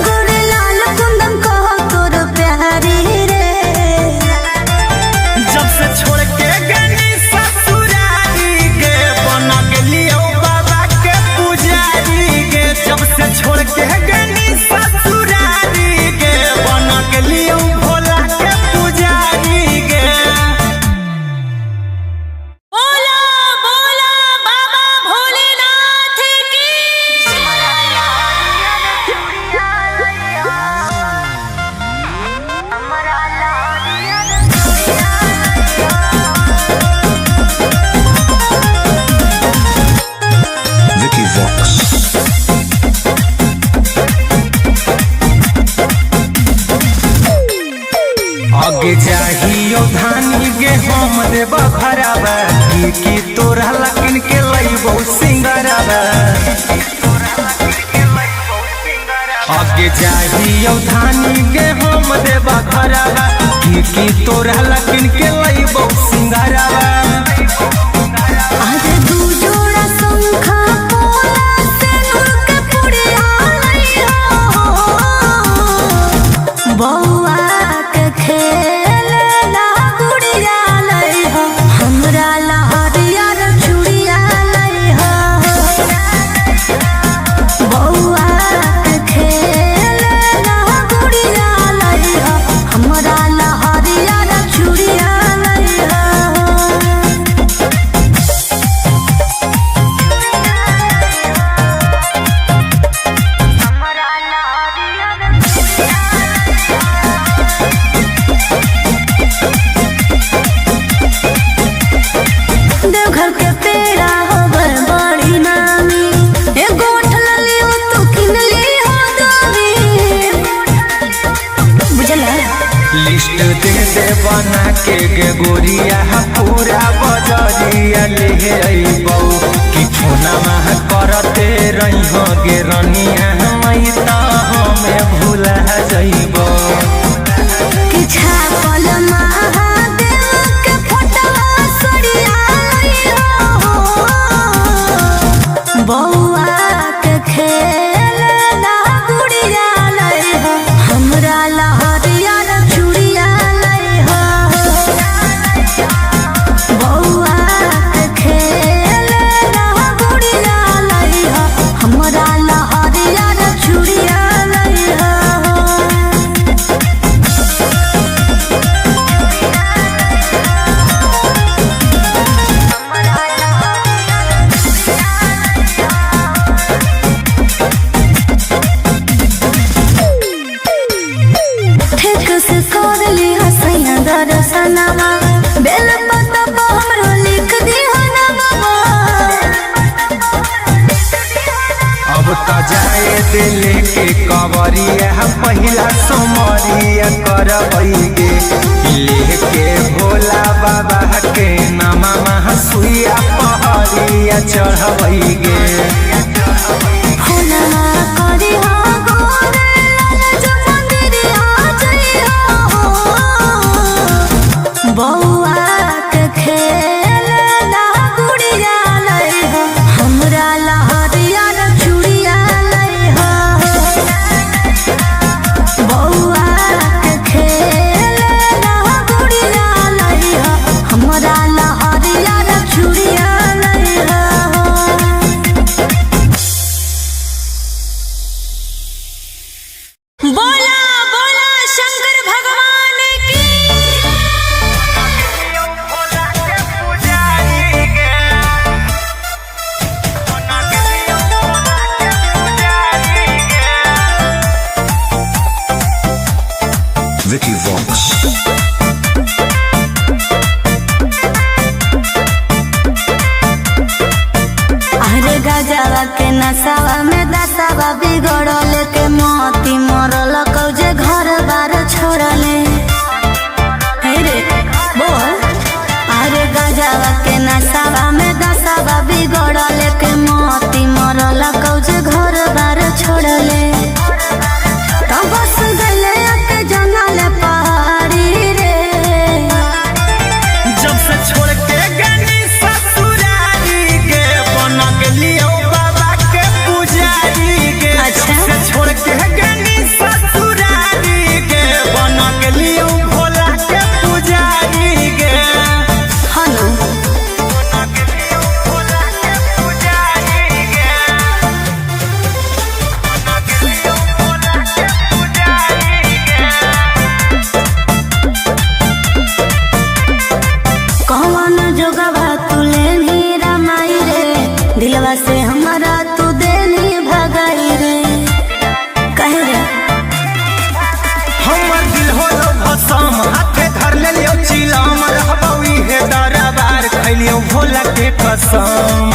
गोरे लाल कुंदन कहो तोर प्यारी रे, जब से छोड़ के गनी ससुरारी के बन गेलियो बाबा के पुजारी के। जब से छोड़ के गनी ससुरारी के बन गेलियो भोला के पुजारी के। बोला बोला बाबा भोलेनाथ की। Vicky Vox. आगे जाहियो धानी गे हम देबा खराबा, की तोरा लकिन के लइबो सिंगराबा। आगे जाहियो धानी गे हम देबा खराबा, की तोरा लकिन के लइबो सिंगराबा। आज दू जोड़ा शंखा पोला से नूर के पुड़िया लइहो, बौआ के खेलना गुड़िया लइहो, हमरा लहरिया रे चूड़िया लइहो। बौआ के खेलना गुड़िया लइहो, हमरा लहरिया रे चूड़िया लइहो। देवघर के पेड़ा होबर बड़ी नामी, एगो उठल लियो तू किन लियो दोरी। बुझला लिस्ट दे दे बना के गे गोरिया, पूरा बजरिया ले अइबौ। कि फोनमा करते रहिहो गे रनिया, हमै त हमें भुला जइबौ। कि छापल महादेव के फोटवा सड़िया लइहो, बौआ के खेलना गुड़िया लइहो, हमरा लहरिया रे चूड़िया लइहो। बौआ के खेलना गुड़िया लइहो, हमरा लहरिया रे चूड़िया लइहो। ठीक से कर ली हसैया दर्शनवा बेल पत्ता पर हमरो लिख दी हनवा। अब त जाए दिल के कवरिया पहिला सोमरिया करबैगे लेके भोला बाबा के नामा सुइया पहरिया चढ़बैगे। हुनवा करी हो गोरे लाल मंदिरिया जइया हो बौआ के खेल ना गुड़िया लई हो हमरा लहरिया रे चूड़िया लई हो बौआ के खेल ना गुड़िया लई हो हमरा लहरिया रे चूड़िया लई हो। बोला बोला शंकर भगवान की। Vicky Vox. अरे गजवा के नसावा में दसावा बिगड़ल के मोती मरल कौजे घर बार छोड़ले। हे रे बोल अरे गजवा के नसावा में दसावा बिगड़ल के मोती मरल कौजे घर बार छोड़ले। तो बस गले के जंगल पहाड़ी रे जब से छोड़ के गनी ससुरारी के बन गेलियो बाबा के पुजारी के। अच्छा। जब से छोड़ के गनी ससुरारी के बन गेलियो भोला के पुजारी के। हनु बन गेलियो भोला के पुजारी के। बन गेलियो भोला के पुजारी के। कौन जोगवा तू लेनी रमाई रे दिलवा से हमारा तू देनी भगाई रे कहे रे हमर दिल होलो भसम हाथे धर लेलियो चिलम रहबौ इहे दरबार खैलियो भोला के कसम।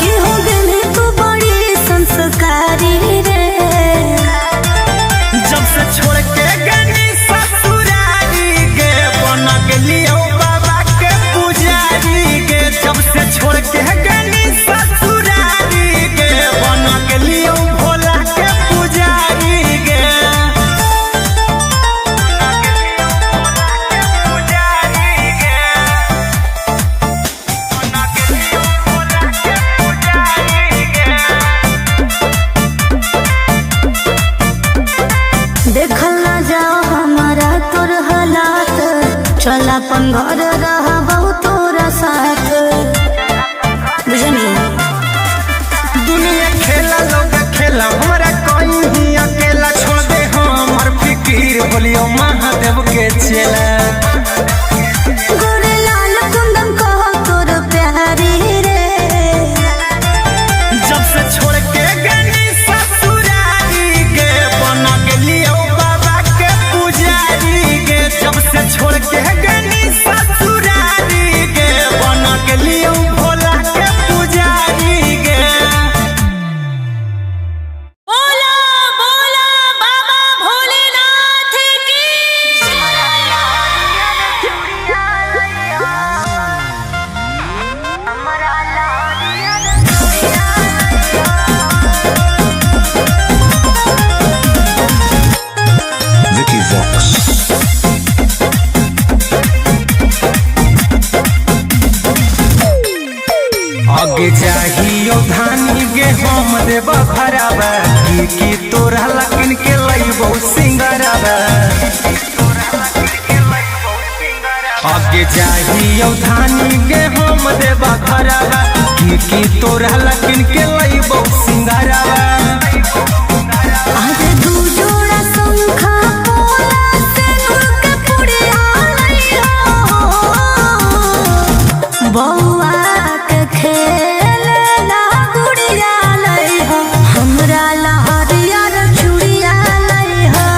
कि हो गेली तू बड़ी संस्कारी रे जब से छोड़ के गनी ससुरारी के बन गेलियो बाबा के पुजारी के। जब से छोड़ के गनी ससुरारी के बन गेलियो भोला के पुजारी के। पुजारी के बन गेलियो भोला के पुजारी के। देखल ना जाओ हमारा तोर हालात चल अपन घर रहबौ तोरा साथ बुझनी। दुनिया खेला लोग खेला हमरा कोई ही अकेला छोड़ दे हमर फिकीर बोलियो महादेव के चेला। गोरे लाल कुंदन कहो तोर प्यारी रे जब से छोड़ के गनी ससुरारी के बन गेलियो बाबा के पुजारी के। जब से छोड़ के गनी ससुरारी के बन गेलियो भोला के पुजारी के। बोला बोला बाबा भोलेनाथ की। Vicky Vox. आगे जाहियो धानी गे हम देव भरावा की तोरा लकिन के लइबो सिंगरावा। आगे जाहियो धानी गे हम देव भरावा की तोरा लकिन के लइबो सिंगरावा। आज दू जोड़ा शंखा पोला से नूर के पुड़िया लई हो बौआ के खेल ना गुड़िया लई हो हमरा लहरिया रे चूड़िया लई हो।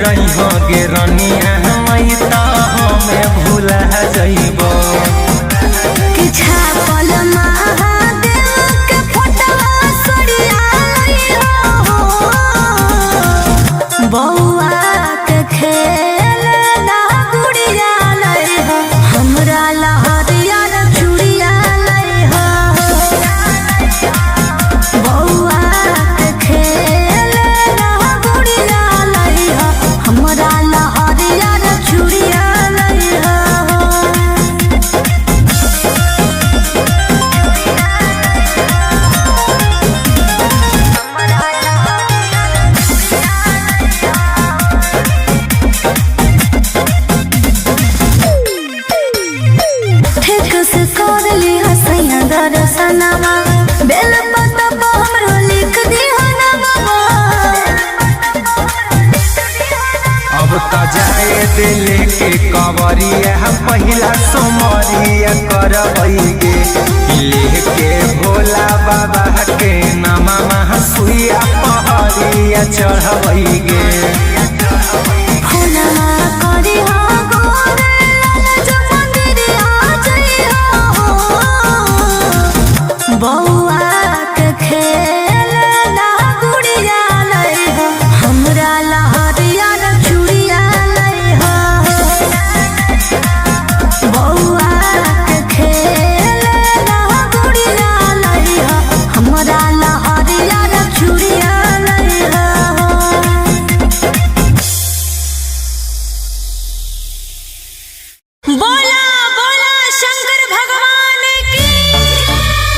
रही हो गे रनिया मई तो हमें भूला जइबो कि छापल महादेव के फोटवा सड़िया लइहो बौआ के खेल ना गुड़िया लइहो हमरा लहरिया चूड़िया लइहो बौआ के खेल ना गुड़िया लइहो हमरा लहरिया चूड़िया लइहो ठीक से कर ली हसैया दर्शनमा बेल पत्ता पर हमरो लिख दिहा नमवा अब तो जाए दिल के कवरिया पहिला सोमरिया करबैगे लेके भोला बाबा के नामा सुइया पहरिया चढ़बैगे फुलवा करी हो गोरे लाल जो मंदिरिया जइहो बौआ के खेल ना गुड़िया लइहो हमरा लहरिया चूड़िया लइहो बौआ के खेल ना गुड़िया लइहो हमरा लहरिया चूड़िया लइहो बोला बोला शंकर भगवान की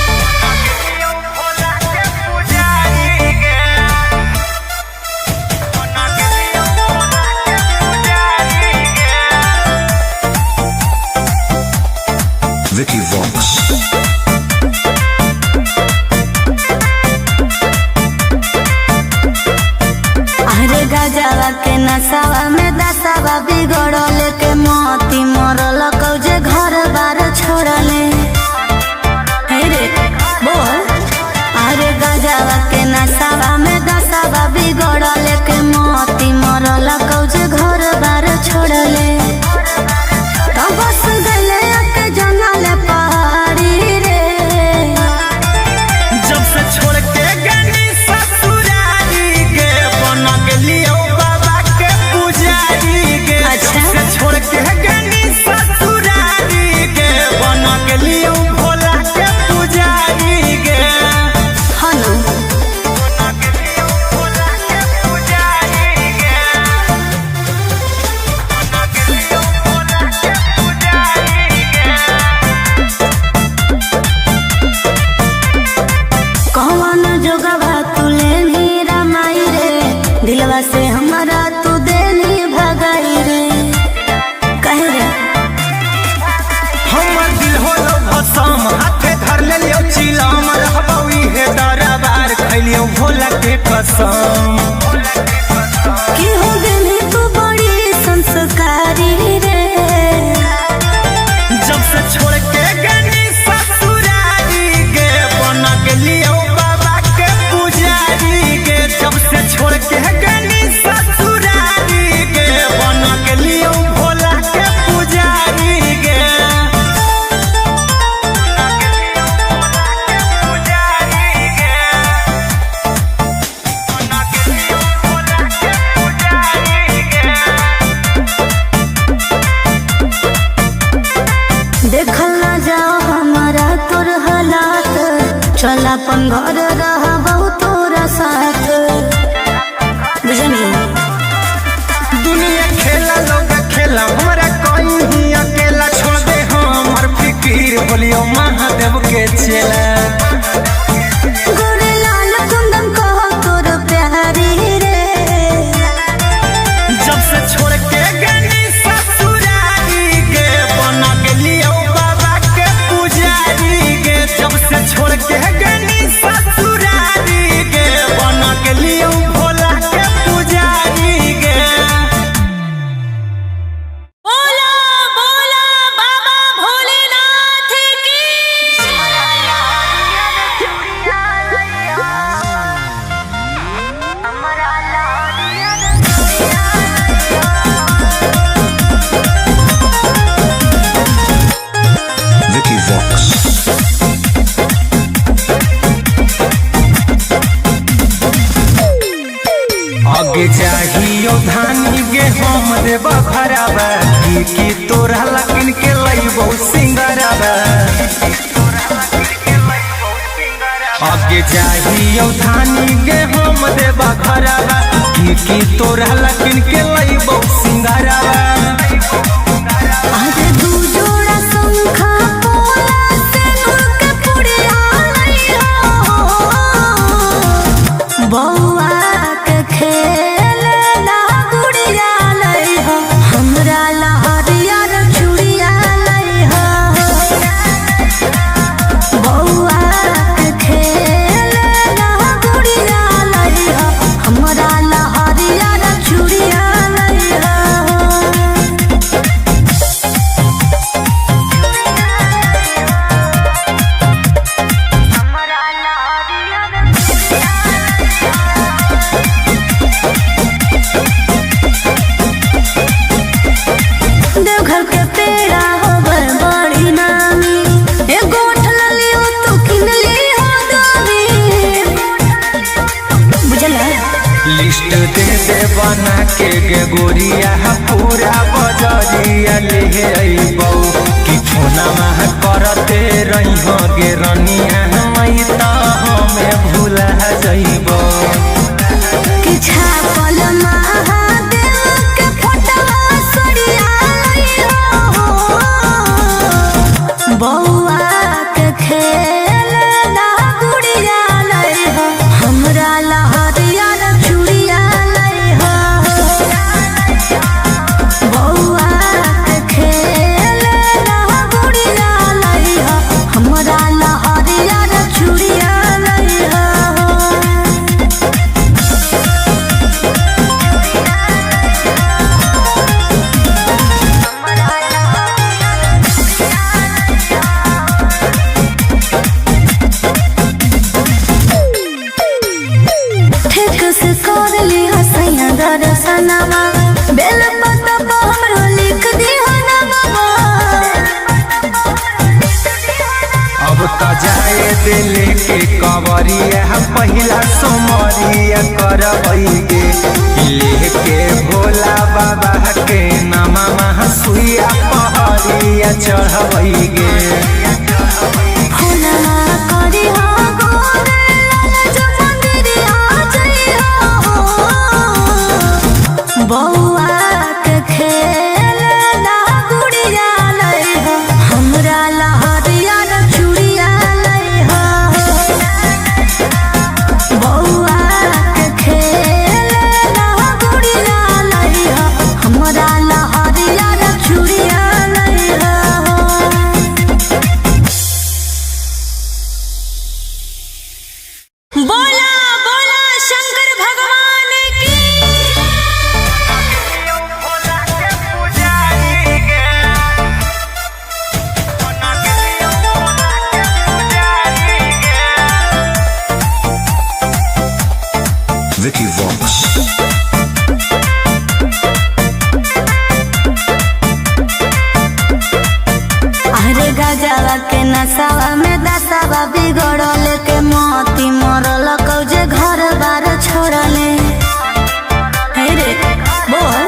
Vicky Vox. अरे गजवा के नसावा में दसावा बिगड़ल के मोती मरल कौजे घर बार छोड़ले हे रे बोल अरे गजवा के नसावा में दसावा बिगड़ल के मोती मरल कौजे घर बार छोड़ले तो बस गले के जंगल पहाड़ी रे जब से छोड़ के गनी ससुरारी के बन गेलियो बाबा के पुजारी के अच्छा। जब से छोड़ के गनी ससुरारी के बन गेलियो भोला के पुजारी के हनु बन गेलियो भोला के पुजारी के बन गेलियो भोला के पुजारी के कौन जोगवा तुले नी रमाई रे दिलवा से हमारा तू देनी भगाई रे कहे रे हमर दिल होलो भसम हाथे धर लेलियो चिलम रहबौ इहे दरबार खैलियो भोला के कसम कि हो गेली तू बड़ी संस्कारी रे जब से छोड़ के गनी ससुरारी के बन गेलियो बाबा के पुजारी के जब से छोड़ के गनी ससुरारी के बन गेलियो भोला के पुजारी के देखल ना जाओ हमारा तोर हालात चल अपन घर रह बहुत तोरा साथ बुझनी दुनिया खेला लोग खेला हमरा कोई ही अकेला छोड़ दे हमर फिकीर बोलियो महादेव के चेला गोरे लाल कुंदन कहो तोर प्यारी रे जब से छोड़ के गनी ससुरारी के बन गेलियो बाबा के पुजारी के जब से छोड़ के गनी ससुरारी के बन गेलियो भोला के पुजारी के बोला बोला बाबा भोलेनाथ की चाहियो धानी गे हम देव भरावा की तोरा लकिन के लइबो सिंगरावा आगे चाहियो धानी गे हम देव भरावा की तोरा लकिन के लइबो सिंगरावा आगे दू जोड़ा शंखा पोला सेनुर के पुड़िया लइहो बौआ के खेलना गुड़िया लइहो हमरा लहरियर चूड़िया लइहो बौआ के खेलना गुड़िया लइहो हमरा लहरियर चूड़िया लइहो देवघर के पेड़ा होवे बड़ी नामी एगो ठलली हो तू किनली हो दामी बुझला लिस्ट दे दे बना के गे गोरिया पूरा बजरिया ले अइबौ कि फोना मह करते रही हो गे रनिया मई त हमें भूला जइबौ कि छापल महादेव के फोटवा सड़िया लइहो बौआ के खेलना गुड़िया लइहो हमरा लहरियर चूड़िया लइहो बौआ के खेलना गुड़िया लइहो हमरा लहरियर चूड़िया लइहो ठीक से कर ली हसैया दर्शनमा बेल पत्ता पर हमरो लिख दी नामा अब त जाए दिले के कवरिया पहिला सोमरिया करबै गे लेके भोला बाबा के नामा सुइया पहरिया चढ़बै गे फूलना करी हो गोरे लाल जो मंदिरिया जइहो बौआ के खेलना गुड़िया लइहो हमरा लहरियर चूड़िया लइहो बौआ के खेलना गुड़िया लइहो हमरा लहरियर चूड़िया लइहो बोला बोला शंकर भगवान की Vicky Vox. अरे गजवा के नसावा में दसावा बिगड़ल के मोती मरल कौजे घर बार छोड़ले हे रे बोल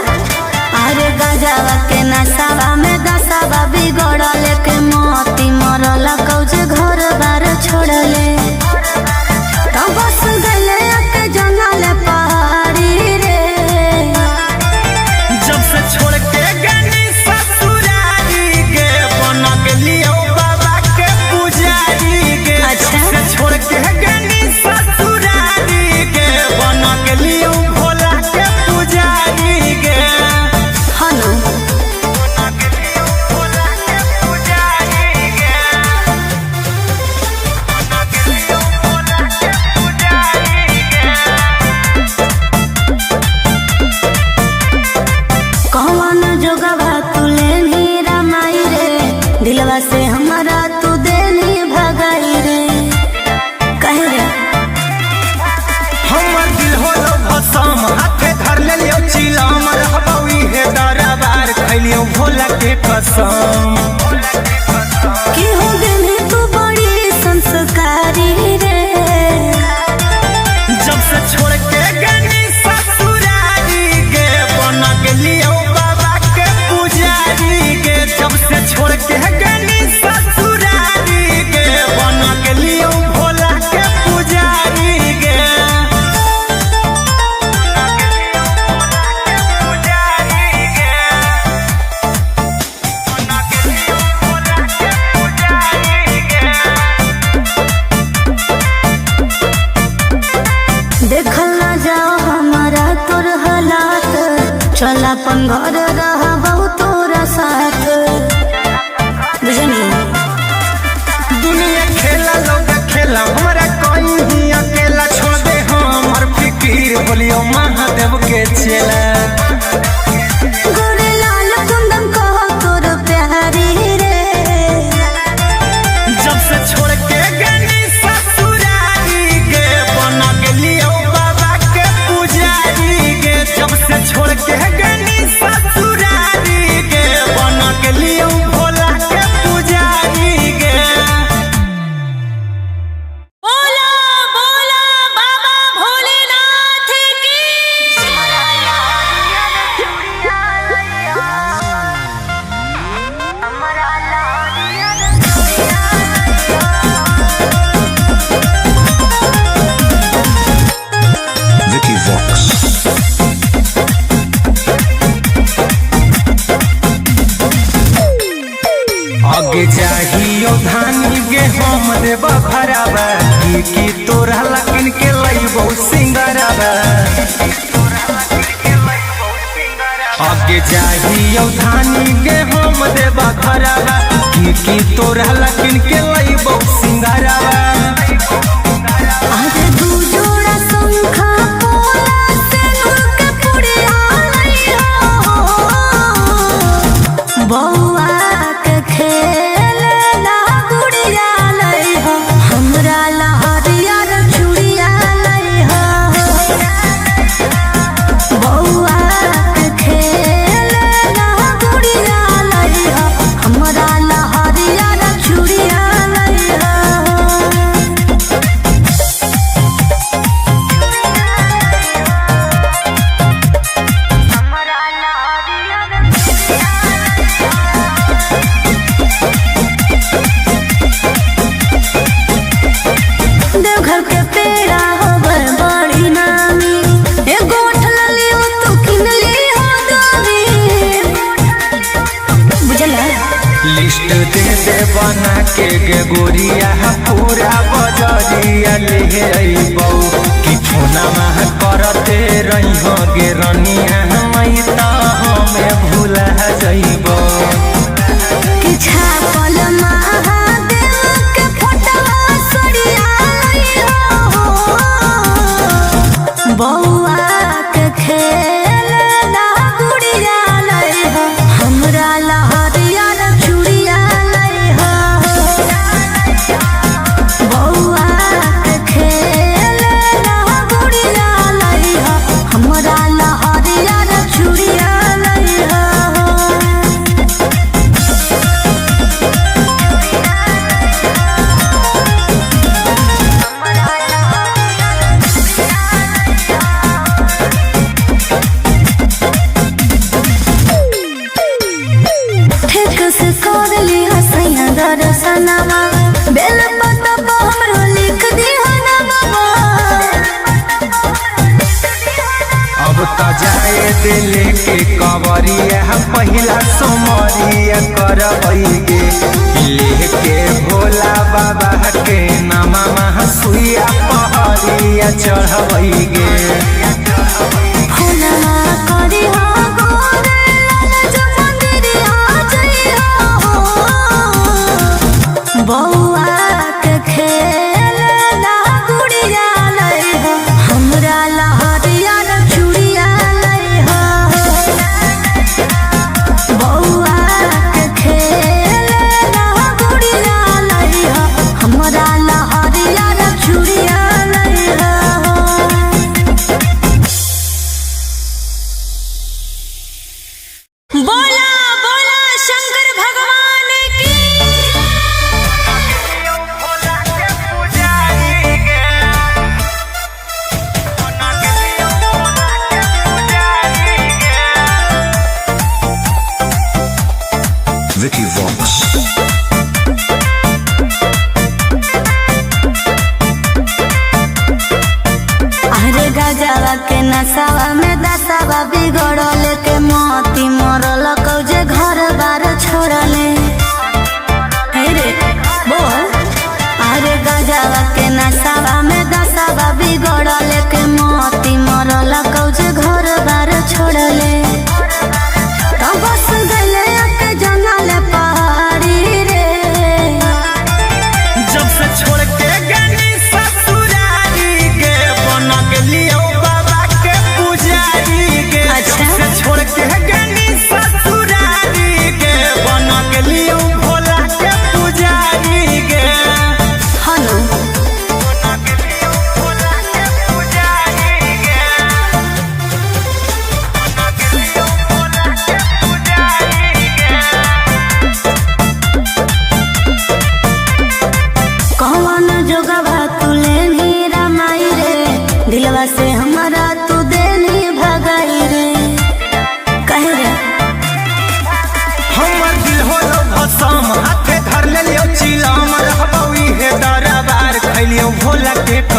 अरे गजवा के नसावा में दसावा बिगड़ल के मोती मरल कौजे घर बार छोड़ले तो बस गले के जंगल पहाड़ी रे जब से छोड़ के गनी ससुरारी गे बन गेलियो बाबा के पुजारी गे अच्छा। जब से छोड़ के गनी ससुरारी गे बन गेलियो भोला के पुजारी गे हनु बन गेलियो भोला के पुजारी गे बन गेलियो भोला के पुजारी गे कौन जोगवा तू लेनी रमाई रे दिलवा से हमारा तू देनी भगाई रे कहे रे हमर दिल होलो भसम हाथे धर लेलियो चिलम रहबौ इहे दरबार खैलियो भोला के कसम कि हो गनी तू बड़ी संस्कारी रे जब से छोड़ के गनी ससुरारी चल अपन घर रहबो तोरा साथ बुझनी। दुनिया खेला लोग खेला हमरा कोई ही अकेला छोड़ दे हमर फिकीर बोलियो महादेव के चेला। गोरे लाल कुंदन कहो तोर प्यारी रे जब से छोड़ के गनी ससुरारी गे बना गेलियो बाबा के पुजारी गे। जब से छोड़ के गनी ससुरारी गे बना गेलियो भोला के पुजारी गे। बोला बोला बाबा भोलेनाथ की Vicky Vox. आगे चाहियो धानी गे हम देबा भरावा की तोरा लकिन के लइबो सिंगरावा। आगे चाहियो धानी गे हम देबा भरावा की तोरा लकिन के लइबो सिंगरावा। आज दू जोड़ा शंखा पोला से के पुड़िया लइहो बौआ के खेल ना गुड़िया लइहो हमरा लहरिया रे चूड़िया लइहो बौआ के खेल ना गुड़िया लइहो हमरा लहरिया रे चूड़िया लइहो। देवघर के पेड़ा होबर बड़ी नामी एगो ठलली हो तू किनली हो गावी बुझला। लिस्ट दे दे बना के गे गोरिया पूरा बजरिया ले अइबौ कि फोना मह करते रहिहो गे रनिया मई त हमें भूला जइबौ। कि छापल महादेव के फोटवा सड़िया लइहो बौआ के खेल ना गुड़िया लइहो हमरा लहरिया रे चूड़िया लइहो बौआ के खेल ना गुड़िया लइहो हमरा लहरिया रे चूड़िया लइहो। ठीक से कर ली हसैया दर्शनमा बेल पत्ता पर हमरो लिख दी हनमा। अब त जाए दिल के कवरिया पहिला सोमरिया करबै गे लेके भोला बाबा के नामा सुइया पहरिया चढ़बै गे। फूलवा करी हो गोरे लाल जो मंदिरिया जइहो बौआ के खेल ना गुड़िया लइहो हमरा लहरिया रे चूड़िया लइहो बौआ के खेल ना गुड़िया लइहो हमरा लहरिया रे चूड़िया लइहो। बोला बोला शंकर भगवान की Vicky Vox. अरे गजवा के नसावा में दसावा बिगड़ल के मोती मरल कौजे घर बार छोड़ले। हे रे बोल अरे गजवा के नसावा में दसावा बिगड़ल के मोती मरल कौजे घर बार छोड़ले।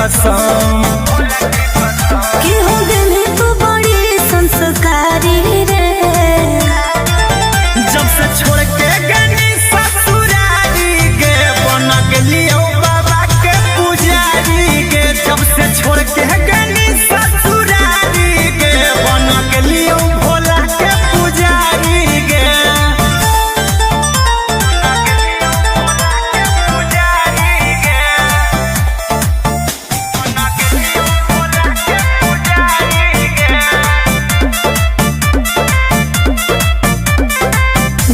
कसम कि हो दिल तू बड़ी संस्कारी रे। जब से छोड़ के गनी ससुरारी गे बन गेलियो बाबा के पुजारी गे। जब से छोड़ के गनी ससुरारी गे बन गेलियो भोला के पुजारी गे।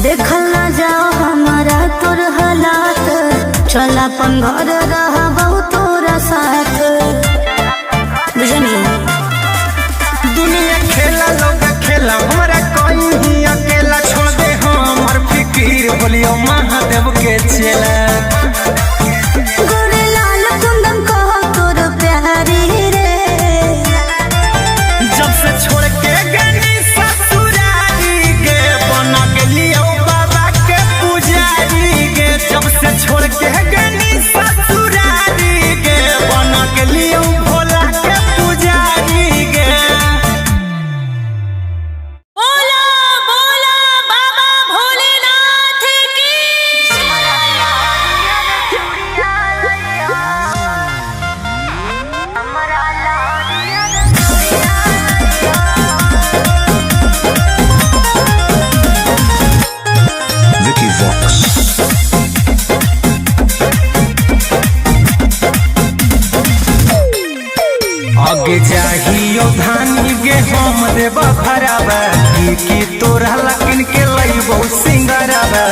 देखल ना जाओ हमारा तोर हालात, चल अपन घर रह तोरा साथ। बुझनी दुनिया खेला लोग खेला हमरा कोई ही अकेला छोड़ दे हमर फिकीर बोलियो महादेव के चेला। गोरे लाल कुंदन कहो तोर प्यारी रे। जब से छोड़ के गनी ससुरारी गे बन गेलियो बाबा के पुजारी गे। जब से छोड़ के गनी ससुरारी गे बन गेलियो भोला के पुजारी गे। बोला बोला बाबा भोलेनाथ की। Vicky Vox. आगे जाहियो धानी गे हम देब खराबा की तोरा लकिन के लइबो सिंगराबा।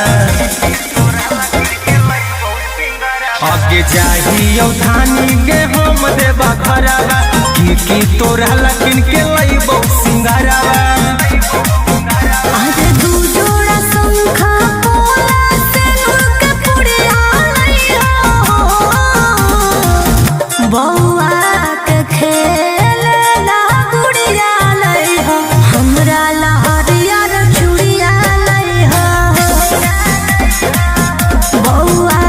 आगे जाहियो धानी गे हम देब खराबा की तोरा लकिन के लइबो सिंगराबा। आज दू जोड़ा शंखा पोला सिंदूर के पुड़िया लइहो। बौआ के खेलना गुड़िया लइहो, हमरा लहरिया रे चूड़िया लइहो। बौआ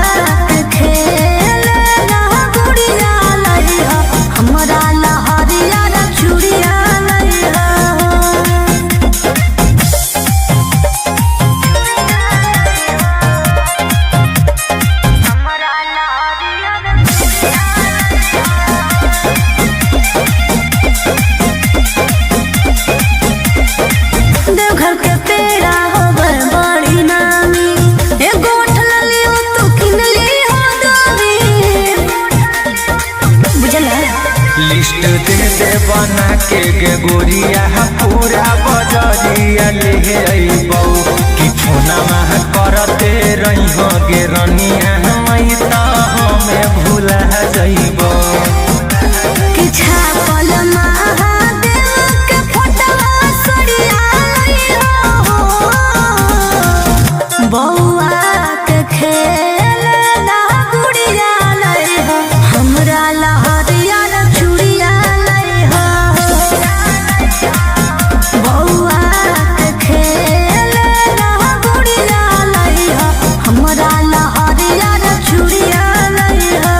के खेलना गुड़िया लइहो, हमरा लहरिया रे चूड़िया लइहो। देवघर के पेड़ा होवे बड़ी नामी, एगो उठल लियो तू किन लियो दामी। बुझला लिस्ट दे दे बना के गे गोरिया पूरा बजरिया ले अइबौ कि फोना मह करते रहिहो गे रनिया मई त हमें भूला जइबौ। कि छापल महादेव के फोटवा सड़िया लइहो। बौआ के खेलना गुड़िया लइहो, हमरा लहरिया रे चूड़िया लइहो। बौआ के खेलना गुड़िया लइहो, हमरा लहरिया रे चूड़िया लइहो।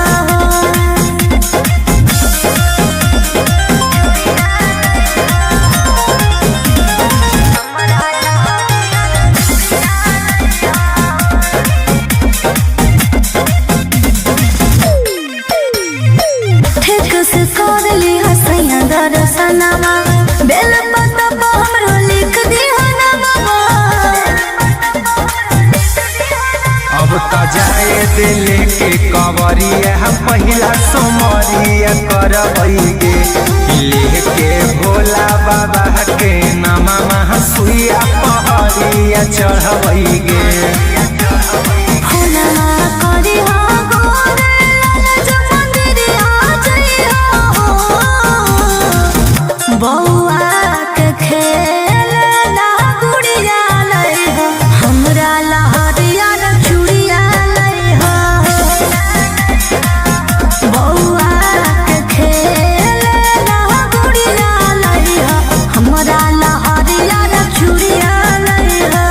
ठीक से कर ली हसैया दर्शनमा, बेल पतबा हमरो लिख दिहा नमवा। अब त जाए दिल के कवरिया पहिला सोमरिया करबै गे लेके भोला बाबा के नामा महा सुइया पहरिया चढ़बै गे। फुलवा करिहा गोरे लाल जो मंदिरिया जइहो। बौआ के खेलना गुड़िया लइहो, हमरा लहरिया रे चूड़िया लइहो। बौआ के खेलना गुड़िया लइहो, हमरा लहरिया रे चूड़िया लइहो।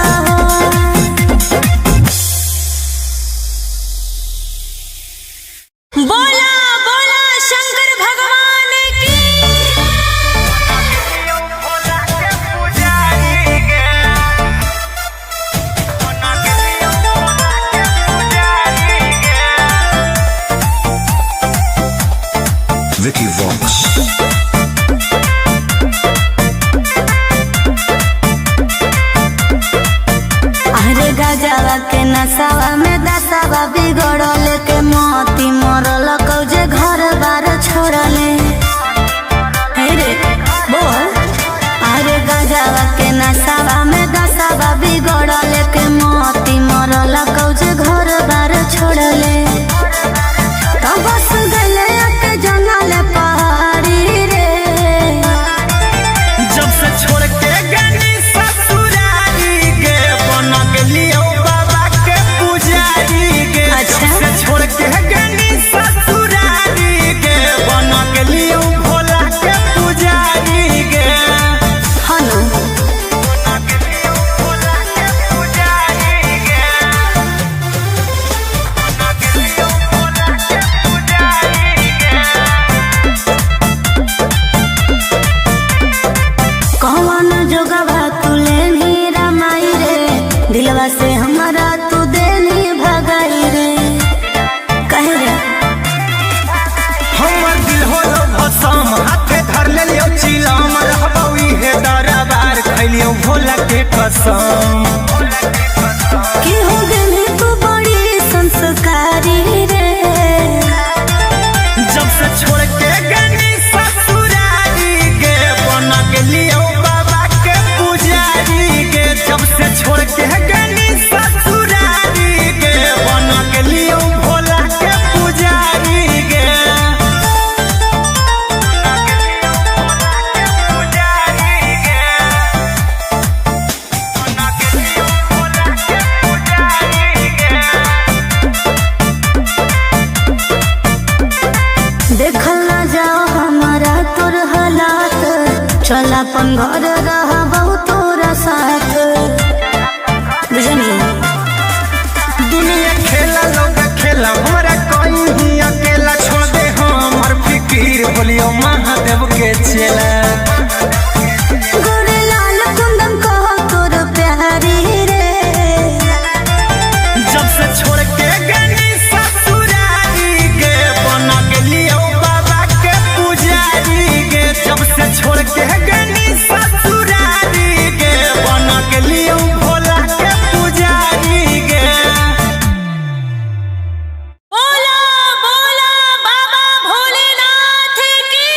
Vox. अरे गजवा के नसावा में दसावा बिगड़ल के मोती मरल कौजे घर बार छोड़ले। हे रे बोल। अरे गजवा के नसावा में दसावा बिगड़ल के मोती मरल कौजे घर बार छोड़ले। तो बस गले के जंगल पहाड़ी रे। जब से छोड़ के गनी ससुरारी के बना के लियो बाबा के पुजारी के। अच्छा। जब से छोड़ के गनी ससुरारी के बना के लियो भोला के पुजारी के। हनु बना के लियो भोला के पुजारी के। बना के लियो भोला के पुजारी के। कौन जोगवा तुले नी रमाई रे। दिलवा से हमारा तू देनी भगाई रे। कहे रे हमर दिल होलो भसम हाथे धर ले लियो चिलम रहबौ इहे दरबार खैलियो भोला के कसम। कि हो गई तू बड़ी संस्कारी रे। जब से छोड़ के गनी ससुरारी के बना के लियो बाबा के पुजारी के। जब से छोड़ के गनी ससुरारी के बना के लियो भोला के पुजारी के। बना के लियो भोला के पुजारी के। बना के लियो भोला के पुजारी के। देखल ना जाओ हमारा तोर हालात। चल अपन घर रहा बहुत तोरा साथ। बुझनी दुनिया खेला लोग खेला हमारा कोई ही अकेला छोड़ दे हमर फिकीर बोलियो महादेव के चेला। गोरे लाल कुंदन कहो तोर प्यारी रे। जब से छोड़ के गनी ससुरारी के बना के लियो बाबा के पुजारी के। जब से छोड़ के गनी ससुरारी के बना के लियो भोला के पुजारी के। बोला बोला बाबा भोलेनाथ की।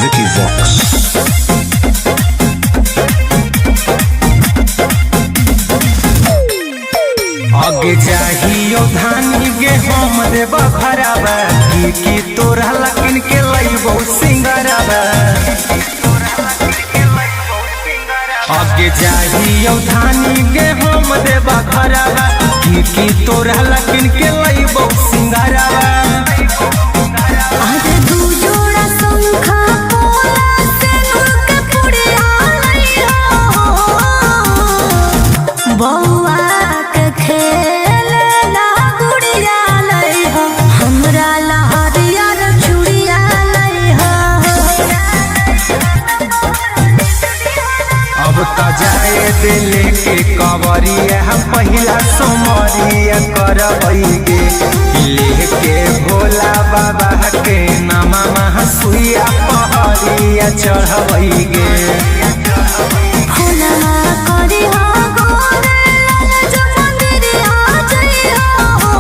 Vicky Vox. आगे चाहियो धानी गे हम देव घरबा की तोरा लकिन के लइबो सिंगरबा। आगे चाहियो धानी गे हम देव घरबा की तोरा लकिन के लइबो सिंगरबा। आज दू जोड़ा शंखा पोला सिंदूर के पुड़िया लइहो। बौआ के खेलना गुड़िया लइहो। हमरा ला हरियर चूड़िया लइहो। अब त जाए दिल के कवरिया हम पहिला सोमरिया करबैगे लेके भोला बाबा के नामा सुइया पहरिया चढ़बैगे। फुलवा करिहो गोरे लाल जो मंदिरिया जइहो।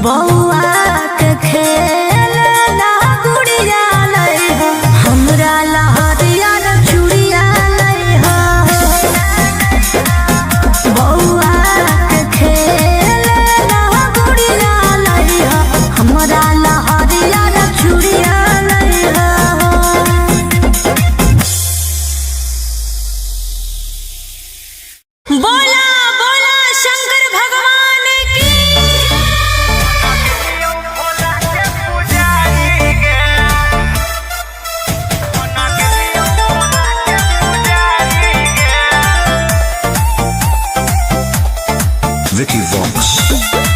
बौआ के खेलना गुड़िया लइहो। हमरा ला हरियर चूड़िया लइहो। बौआ के खेलना गुड़िया लइहो। हमरा ला हरियर चूड़िया लइहो। बोला बोला शंकर भगवान की। Vicky Vox.